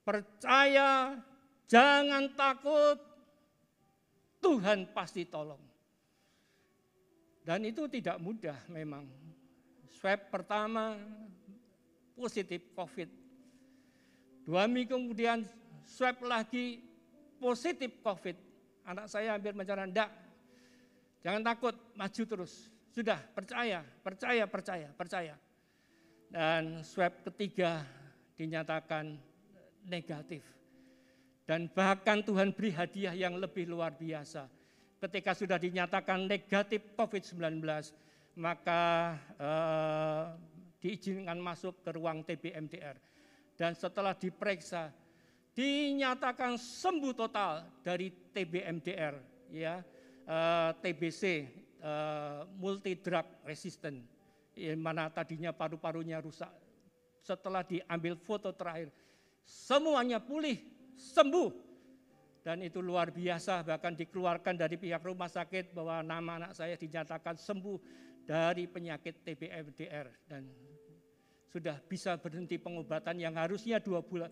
E: Percaya, jangan takut, Tuhan pasti tolong. Dan itu tidak mudah memang. Swab pertama positif COVID. 2 minggu kemudian swab lagi positif COVID. Anak saya hampir mencaran, enggak, jangan takut, maju terus. Sudah, percaya. Dan swab ketiga dinyatakan negatif. Dan bahkan Tuhan beri hadiah yang lebih luar biasa. Ketika sudah dinyatakan negatif COVID-19, maka diizinkan masuk ke ruang TBMDR. Dan setelah diperiksa, dinyatakan sembuh total dari TBMDR, ya, TBC, multi drug resistant, yang mana tadinya paru-parunya rusak. Setelah diambil foto terakhir, semuanya pulih, sembuh. Dan itu luar biasa, bahkan dikeluarkan dari pihak rumah sakit bahwa nama anak saya dinyatakan sembuh dari penyakit TBMDR. Dan sudah bisa berhenti pengobatan yang harusnya 20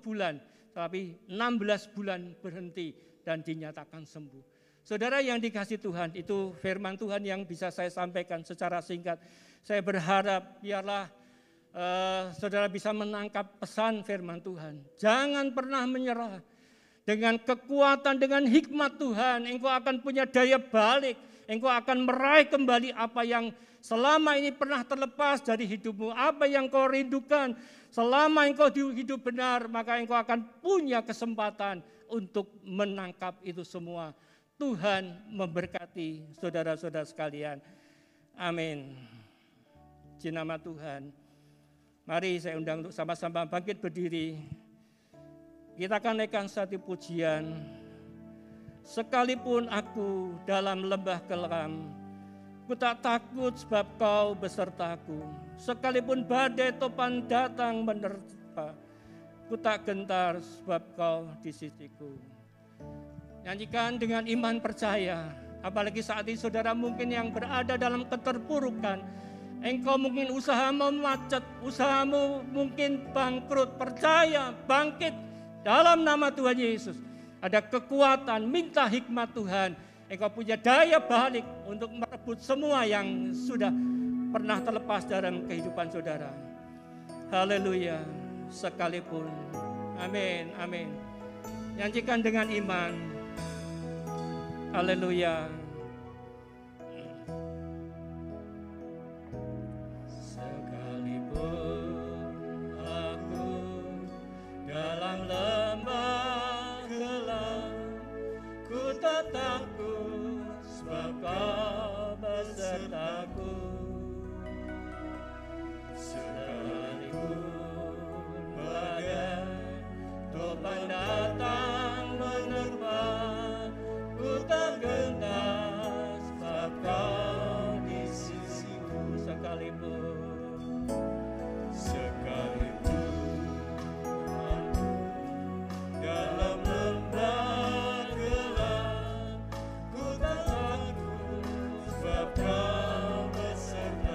E: bulan, tapi 16 bulan berhenti dan dinyatakan sembuh. Saudara yang dikasihi Tuhan, itu firman Tuhan yang bisa saya sampaikan secara singkat. Saya berharap biarlah saudara bisa menangkap pesan firman Tuhan. Jangan pernah menyerah. Dengan kekuatan, dengan hikmat Tuhan, engkau akan punya daya balik. Engkau akan meraih kembali apa yang selama ini pernah terlepas dari hidupmu. Apa yang kau rindukan selama engkau hidup benar, maka engkau akan punya kesempatan untuk menangkap itu semua. Tuhan memberkati saudara-saudara sekalian. Amin. Puji nama Tuhan. Mari saya undang untuk sama-sama bangkit berdiri. Kita akan naikkan satu pujian. Sekalipun aku dalam lembah kelam, ku tak takut sebab kau besertaku. Sekalipun badai topan datang menerpa, ku tak gentar sebab kau di sisiku. Nyanyikan dengan iman percaya. Apalagi saat ini saudara mungkin yang berada dalam keterpurukan. Engkau mungkin usahamu macet, usahamu mungkin bangkrut. Percaya, bangkit dalam nama Tuhan Yesus. Ada kekuatan, minta hikmat Tuhan. Engkau punya daya balik untuk merebut semua yang sudah pernah terlepas dalam kehidupan saudara. Haleluya, sekalipun. Amin, amin. Nyanyikan dengan iman. Haleluya.
D: Sekalipun aku dalam lembah gelap, ku tak takut sebab kau besertaku. Sekalipun badai topan datang menerpa, ku tak gentar sebab kau di sisiku. Sekalipun aku dalam lembah gelap, ku tak takut sebab kau besertaku.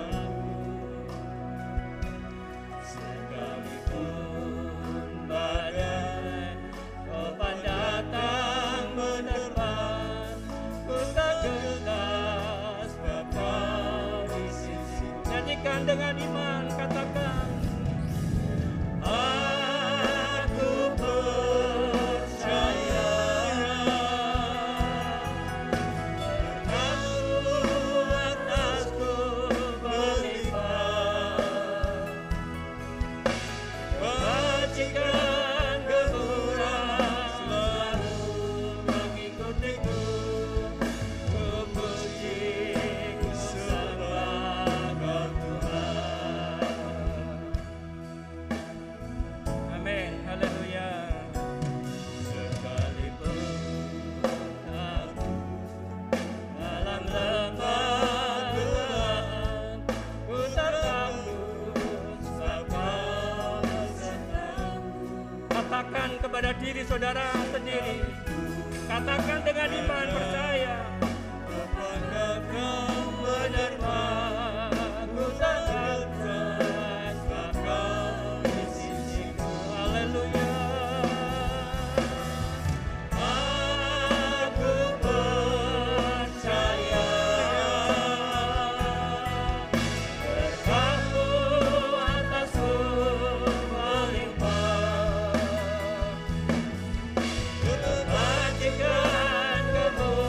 D: Sekalipun badai topan datang menerpa, ku tak gentar sebab kau di sisiku.
E: Nyanyikan dengan iman, katakan.
D: Aku percaya berkatmu atasku berlimpah, kebajikan kemurahan selalu mengikutiku. Ku puji, ku sembah Kau Tuhan.
E: Amin, haleluya.
D: Sekalipun aku dalam lembah gelap, ku tak takut sebab Kau besertaku.
E: Katakan kepada diri saudara sendiri. Katakan dengan iman percaya.
D: Kepada Kau menerpa, ku tak gentar sebab Kau di sisiku.
E: Haleluya.
D: Aku percaya berkatmu atasku berlimpah, kebajikan kemurahan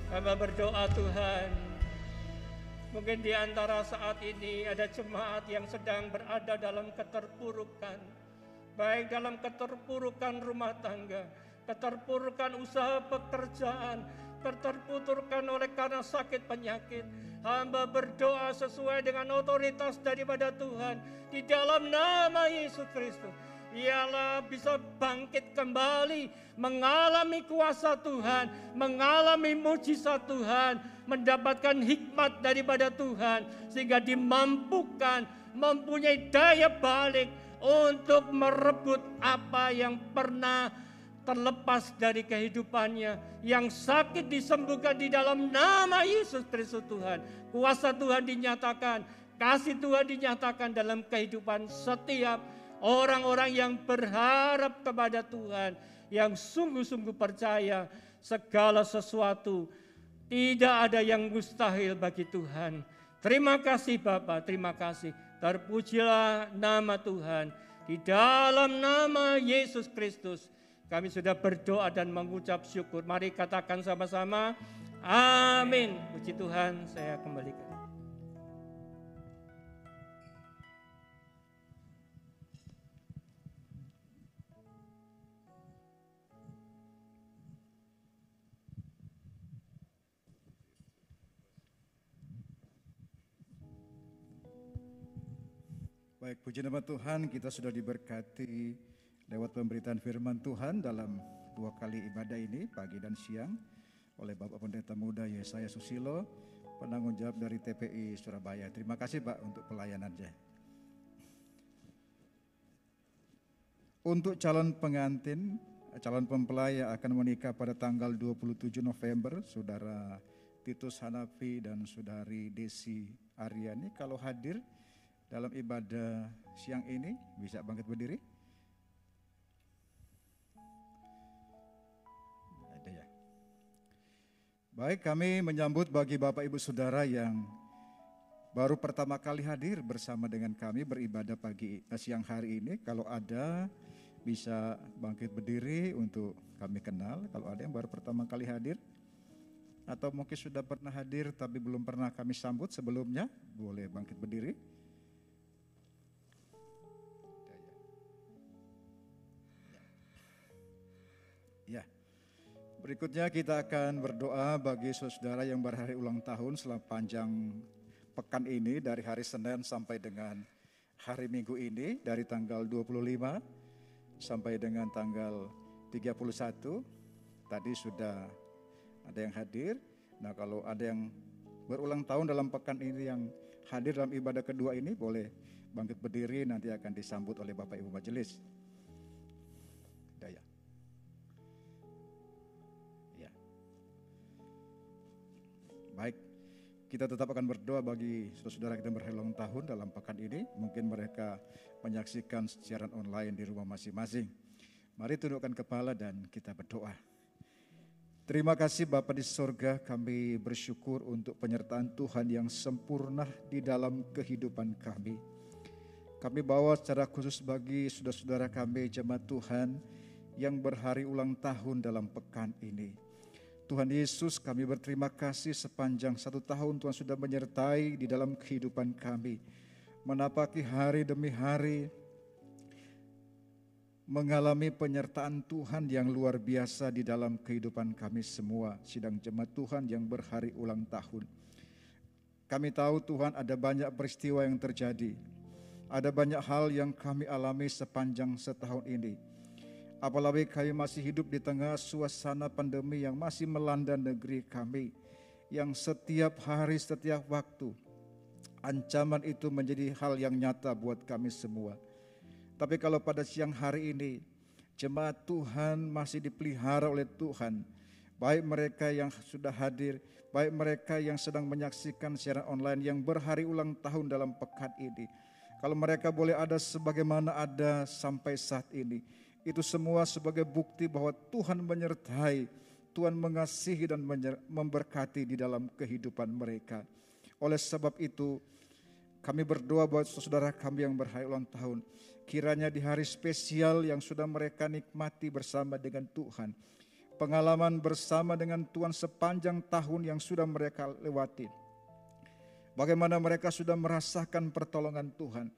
E: Hamba berdoa Tuhan, mungkin di antara saat ini ada jemaat yang sedang berada dalam keterpurukan, baik dalam keterpurukan rumah tangga, keterpurukan usaha pekerjaan, keterpurukan oleh karena sakit penyakit. Hamba berdoa sesuai dengan otoritas daripada Tuhan di dalam nama Yesus Kristus. Ialah bisa bangkit kembali, mengalami kuasa Tuhan, mengalami mujizat Tuhan, mendapatkan hikmat daripada Tuhan, sehingga dimampukan, mempunyai daya balik untuk merebut apa yang pernah terlepas dari kehidupannya. Yang sakit disembuhkan di dalam nama Yesus Kristus Tuhan. Kuasa Tuhan dinyatakan, kasih Tuhan dinyatakan dalam kehidupan setiap orang-orang yang berharap kepada Tuhan, yang sungguh-sungguh percaya segala sesuatu tidak ada yang mustahil bagi Tuhan. Terima kasih Bapa, terima kasih. Terpujilah nama Tuhan. Di dalam nama Yesus Kristus kami sudah berdoa dan mengucap syukur. Mari katakan sama-sama, amin. Puji Tuhan, saya kembalikan.
F: Baik, puji nama Tuhan, kita sudah diberkati lewat pemberitaan firman Tuhan dalam 2 kali ibadah ini, pagi dan siang, oleh Bapak Pendeta Muda Yesaya Susilo, penanggung jawab dari TPI Surabaya. Terima kasih Pak untuk pelayanannya. Untuk calon pengantin, calon mempelai yang akan menikah pada tanggal 27 November, Saudara Titus Hanafi dan Saudari Desi Aryani, kalau hadir dalam ibadah siang ini, bisa bangkit berdiri. Ada ya. Baik, kami menyambut bagi Bapak Ibu Saudara yang baru pertama kali hadir bersama dengan kami beribadah siang hari ini. Kalau ada, bisa bangkit berdiri untuk kami kenal. Kalau ada yang baru pertama kali hadir, atau mungkin sudah pernah hadir tapi belum pernah kami sambut sebelumnya, boleh bangkit berdiri. Ya, berikutnya kita akan berdoa bagi saudara yang berhari ulang tahun selama panjang pekan ini, dari hari Senin sampai dengan hari Minggu ini, dari tanggal 25 sampai dengan tanggal 31. Tadi sudah ada yang hadir. Nah, kalau ada yang berulang tahun dalam pekan ini yang hadir dalam ibadah kedua ini, boleh bangkit berdiri, nanti akan disambut oleh Bapak Ibu Majelis. Daya. Baik, kita tetap akan berdoa bagi saudara-saudara kita yang berhari ulang tahun dalam pekan ini. Mungkin mereka menyaksikan siaran online di rumah masing-masing. Mari tundukkan kepala dan kita berdoa. Terima kasih Bapa di sorga, kami bersyukur untuk penyertaan Tuhan yang sempurna di dalam kehidupan kami. Kami bawa secara khusus bagi saudara-saudara kami jemaat Tuhan yang berhari ulang tahun dalam pekan ini. Tuhan Yesus, kami berterima kasih sepanjang 1 tahun Tuhan sudah menyertai di dalam kehidupan kami. Menapaki hari demi hari, mengalami penyertaan Tuhan yang luar biasa di dalam kehidupan kami semua, sidang jemaat Tuhan yang berhari ulang tahun. Kami tahu Tuhan ada banyak peristiwa yang terjadi, ada banyak hal yang kami alami sepanjang setahun ini. Apalagi kami masih hidup di tengah suasana pandemi yang masih melanda negeri kami, yang setiap hari, setiap waktu, ancaman itu menjadi hal yang nyata buat kami semua. Tapi kalau pada siang hari ini, jemaat Tuhan masih dipelihara oleh Tuhan, baik mereka yang sudah hadir, baik mereka yang sedang menyaksikan siaran online yang berhari ulang tahun dalam pekan ini. Kalau mereka boleh ada sebagaimana ada sampai saat ini, itu semua sebagai bukti bahwa Tuhan menyertai, Tuhan mengasihi dan memberkati di dalam kehidupan mereka. Oleh sebab itu, kami berdoa buat saudara kami yang berhari ulang tahun. Kiranya di hari spesial yang sudah mereka nikmati bersama dengan Tuhan, pengalaman bersama dengan Tuhan sepanjang tahun yang sudah mereka lewati. Bagaimana mereka sudah merasakan pertolongan Tuhan.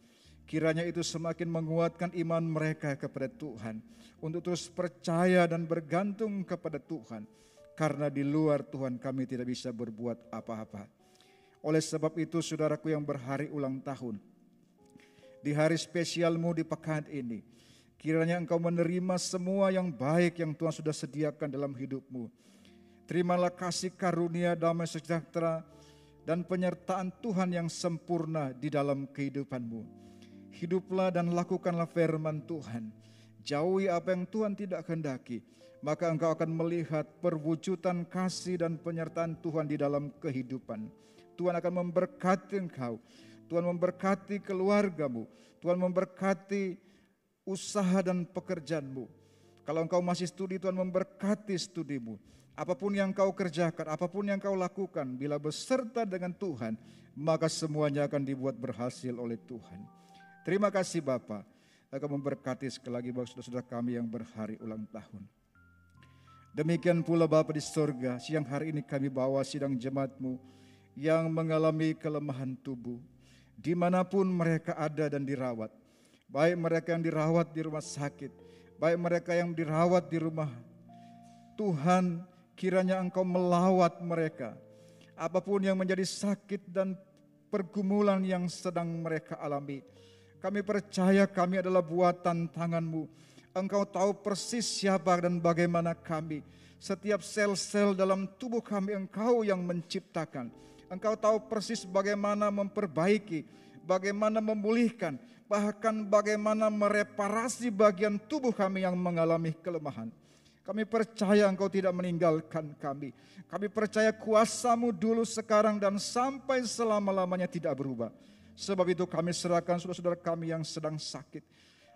F: Kiranya itu semakin menguatkan iman mereka kepada Tuhan. Untuk terus percaya dan bergantung kepada Tuhan. Karena di luar Tuhan kami tidak bisa berbuat apa-apa. Oleh sebab itu saudaraku yang berhari ulang tahun. Di hari spesialmu di pekan ini. Kiranya engkau menerima semua yang baik yang Tuhan sudah sediakan dalam hidupmu. Terimalah kasih karunia, damai sejahtera, dan penyertaan Tuhan yang sempurna di dalam kehidupanmu. Hiduplah dan lakukanlah firman Tuhan. Jauhi apa yang Tuhan tidak kehendaki. Maka engkau akan melihat perwujudan kasih dan penyertaan Tuhan di dalam kehidupan. Tuhan akan memberkati engkau. Tuhan memberkati keluargamu. Tuhan memberkati usaha dan pekerjaanmu. Kalau engkau masih studi, Tuhan memberkati studimu. Apapun yang kau kerjakan, apapun yang kau lakukan, bila beserta dengan Tuhan, maka semuanya akan dibuat berhasil oleh Tuhan. Terima kasih Bapa. Engkau memberkati sekali lagi bagi saudara-saudara kami yang berhari ulang tahun. Demikian pula Bapa di sorga, siang hari ini kami bawa sidang jemaat-Mu yang mengalami kelemahan tubuh. Dimanapun mereka ada dan dirawat. Baik mereka yang dirawat di rumah sakit, baik mereka yang dirawat di rumah. Tuhan, kiranya Engkau melawat mereka. Apapun yang menjadi sakit dan pergumulan yang sedang mereka alami. Kami percaya kami adalah buatan tangan-Mu. Engkau tahu persis siapa dan bagaimana kami. Setiap sel-sel dalam tubuh kami Engkau yang menciptakan. Engkau tahu persis bagaimana memperbaiki, bagaimana memulihkan, bahkan bagaimana mereparasi bagian tubuh kami yang mengalami kelemahan. Kami percaya Engkau tidak meninggalkan kami. Kami percaya kuasa-Mu dulu, sekarang, dan sampai selama-lamanya tidak berubah. Sebab itu kami serahkan saudara-saudara kami yang sedang sakit.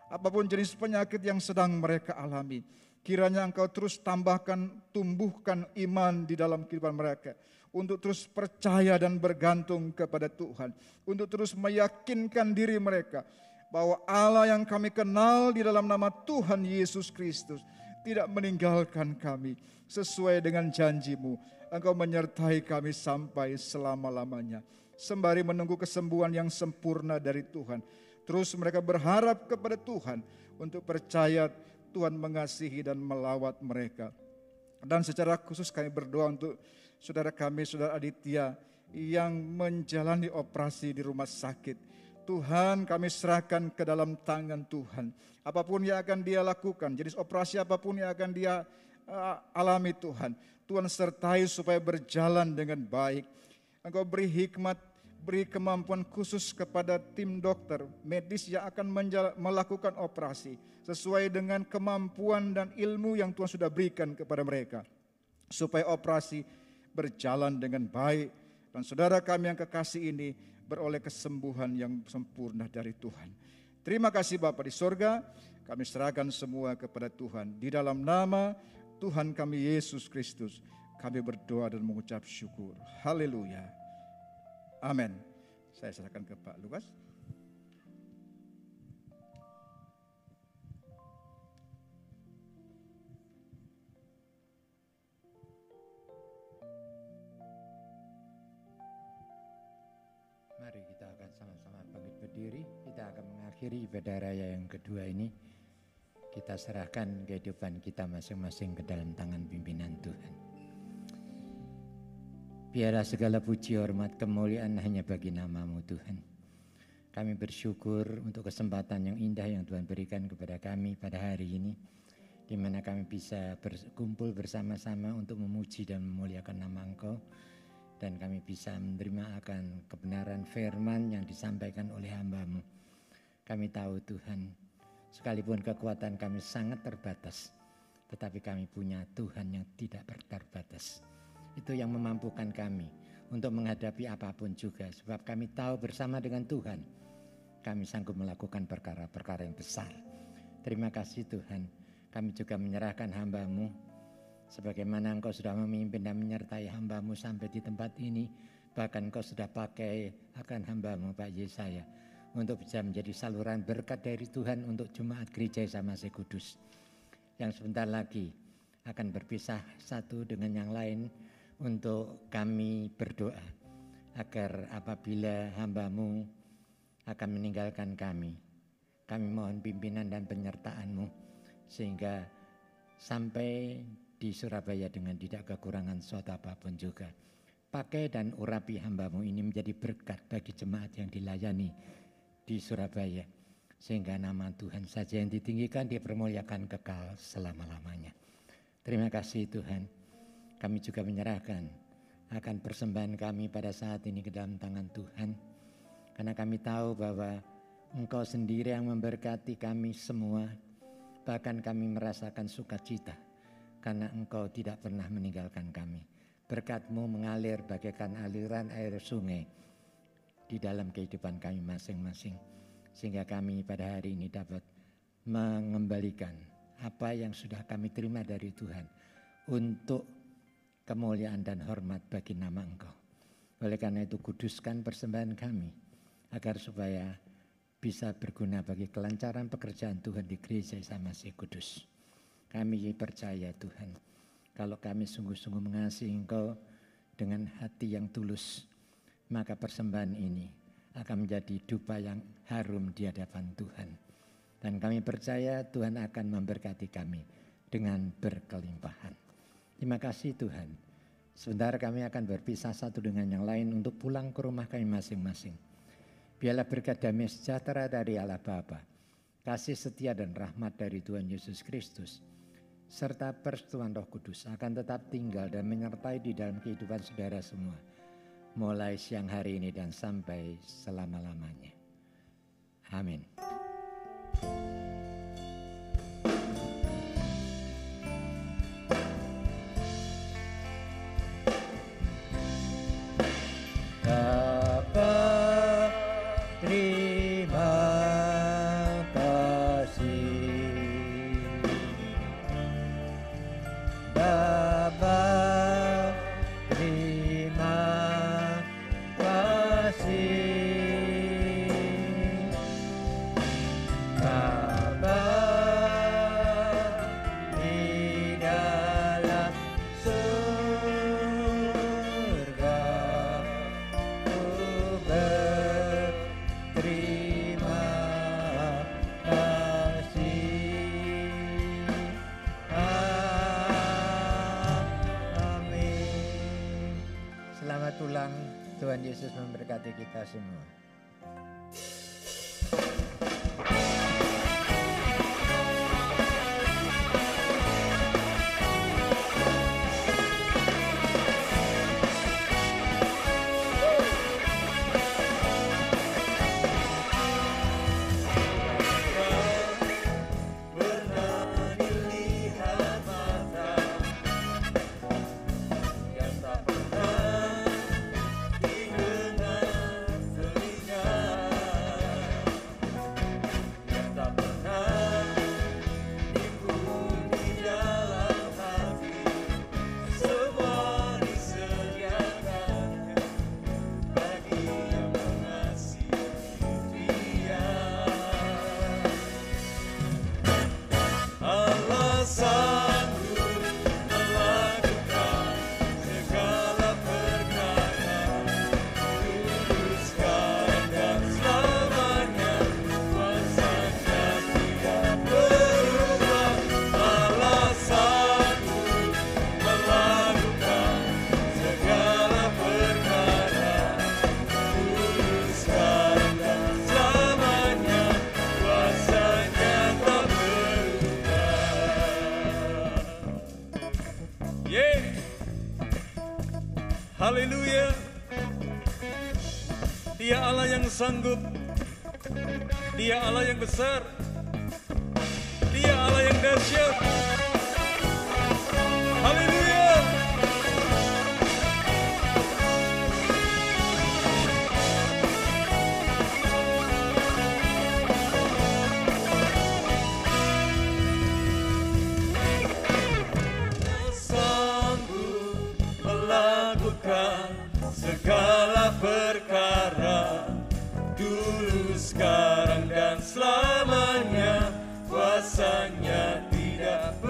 F: Apapun jenis penyakit yang sedang mereka alami. Kiranya Engkau terus tambahkan, tumbuhkan iman di dalam kehidupan mereka. Untuk terus percaya dan bergantung kepada Tuhan. Untuk terus meyakinkan diri mereka bahwa Allah yang kami kenal di dalam nama Tuhan Yesus Kristus tidak meninggalkan kami. Sesuai dengan janji-Mu, Engkau menyertai kami sampai selama-lamanya. Sembari menunggu kesembuhan yang sempurna dari Tuhan. Terus mereka berharap kepada Tuhan untuk percaya Tuhan mengasihi dan melawat mereka. Dan secara khusus kami berdoa untuk saudara kami, saudara Aditya yang menjalani operasi di rumah sakit. Tuhan, kami serahkan ke dalam tangan Tuhan. Apapun yang akan dia lakukan, jenis operasi apapun yang akan dia alami Tuhan. Tuhan sertai supaya berjalan dengan baik. Engkau beri hikmat, beri kemampuan khusus kepada tim dokter, medis yang akan melakukan operasi. Sesuai dengan kemampuan dan ilmu yang Tuhan sudah berikan kepada mereka. Supaya operasi berjalan dengan baik. Dan saudara kami yang kekasih ini beroleh kesembuhan yang sempurna dari Tuhan. Terima kasih Bapa di sorga, kami serahkan semua kepada Tuhan. Di dalam nama Tuhan kami Yesus Kristus, kami berdoa dan mengucap syukur. Haleluya. Amin. Saya serahkan ke Pak Lukas.
B: Mari kita akan sama-sama bangkit berdiri. Kita akan mengakhiri ibadah raya yang kedua ini. Kita serahkan kehidupan kita masing-masing ke dalam tangan pimpinan Tuhan. Biarlah segala puji, hormat, kemuliaan hanya bagi nama-Mu Tuhan. Kami bersyukur untuk kesempatan yang indah yang Tuhan berikan kepada kami pada hari ini. Di mana kami bisa berkumpul bersama-sama untuk memuji dan memuliakan nama Engkau. Dan kami bisa menerima akan kebenaran firman yang disampaikan oleh hamba-Mu. Kami tahu Tuhan, sekalipun kekuatan kami sangat terbatas, tetapi kami punya Tuhan yang tidak terbatas. Itu yang memampukan kami untuk menghadapi apapun juga. Sebab kami tahu bersama dengan Tuhan, kami sanggup melakukan perkara-perkara yang besar. Terima kasih Tuhan, kami juga menyerahkan hamba-Mu. Sebagaimana Engkau sudah memimpin dan menyertai hamba-Mu sampai di tempat ini. Bahkan Engkau sudah pakai akan hamba-Mu Pak Yesaya. Untuk bisa menjadi saluran berkat dari Tuhan untuk jemaat gereja Samase Kudus. Yang sebentar lagi akan berpisah satu dengan yang lain untuk kami berdoa agar apabila hamba-Mu akan meninggalkan kami mohon pimpinan dan penyertaan-Mu sehingga sampai di Surabaya dengan tidak kekurangan suatu apapun juga. Pakai dan urapi hamba-Mu ini menjadi berkat bagi jemaat yang dilayani di Surabaya. Sehingga nama Tuhan saja yang ditinggikan, dipermuliakan kekal selama-lamanya. Terima kasih Tuhan. Kami juga menyerahkan akan persembahan kami pada saat ini ke dalam tangan Tuhan. Karena kami tahu bahwa Engkau sendiri yang memberkati kami semua. Bahkan kami merasakan sukacita karena Engkau tidak pernah meninggalkan kami. Berkat-Mu mengalir bagaikan aliran air sungai di dalam kehidupan kami masing-masing. Sehingga kami pada hari ini dapat mengembalikan apa yang sudah kami terima dari Tuhan untuk kemuliaan dan hormat bagi nama Engkau. Oleh karena itu kuduskan persembahan kami agar supaya bisa berguna bagi kelancaran pekerjaan Tuhan di gereja Isa Masih Kudus. Kami percaya Tuhan, kalau kami sungguh-sungguh mengasihi Engkau dengan hati yang tulus, maka persembahan ini akan menjadi dupa yang harum di hadapan Tuhan. Dan kami percaya Tuhan akan memberkati kami dengan berkelimpahan. Terima kasih Tuhan. Sebentar kami akan berpisah satu dengan yang lain untuk pulang ke rumah kami masing-masing. Biarlah berkat damai sejahtera dari Allah Bapa, kasih setia dan rahmat dari Tuhan Yesus Kristus, serta persekutuan Roh Kudus akan tetap tinggal dan menyertai di dalam kehidupan saudara semua, mulai siang hari ini dan sampai selama-lamanya. Amin. Tuhan Yesus memberkati kita semua.
C: Haleluya. Dia Allah yang sanggup. Dia Allah yang besar. Dia Allah yang dahsyat. Haleluya.
D: Segala perkara dulu, sekarang dan selamanya, kuasanya tidak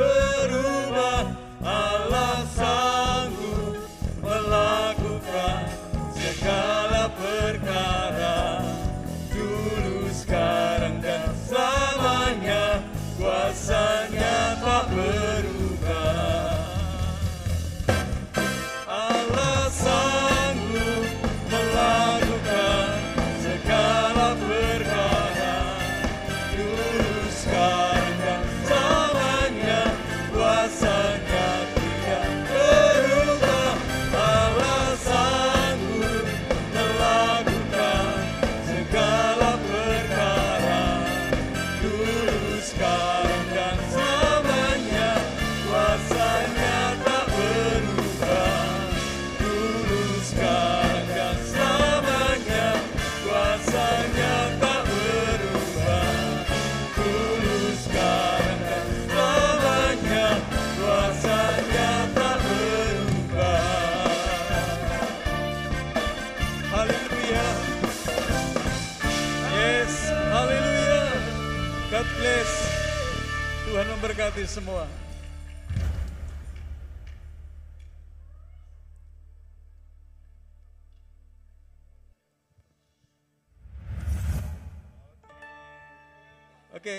C: diberkati semua. Oke.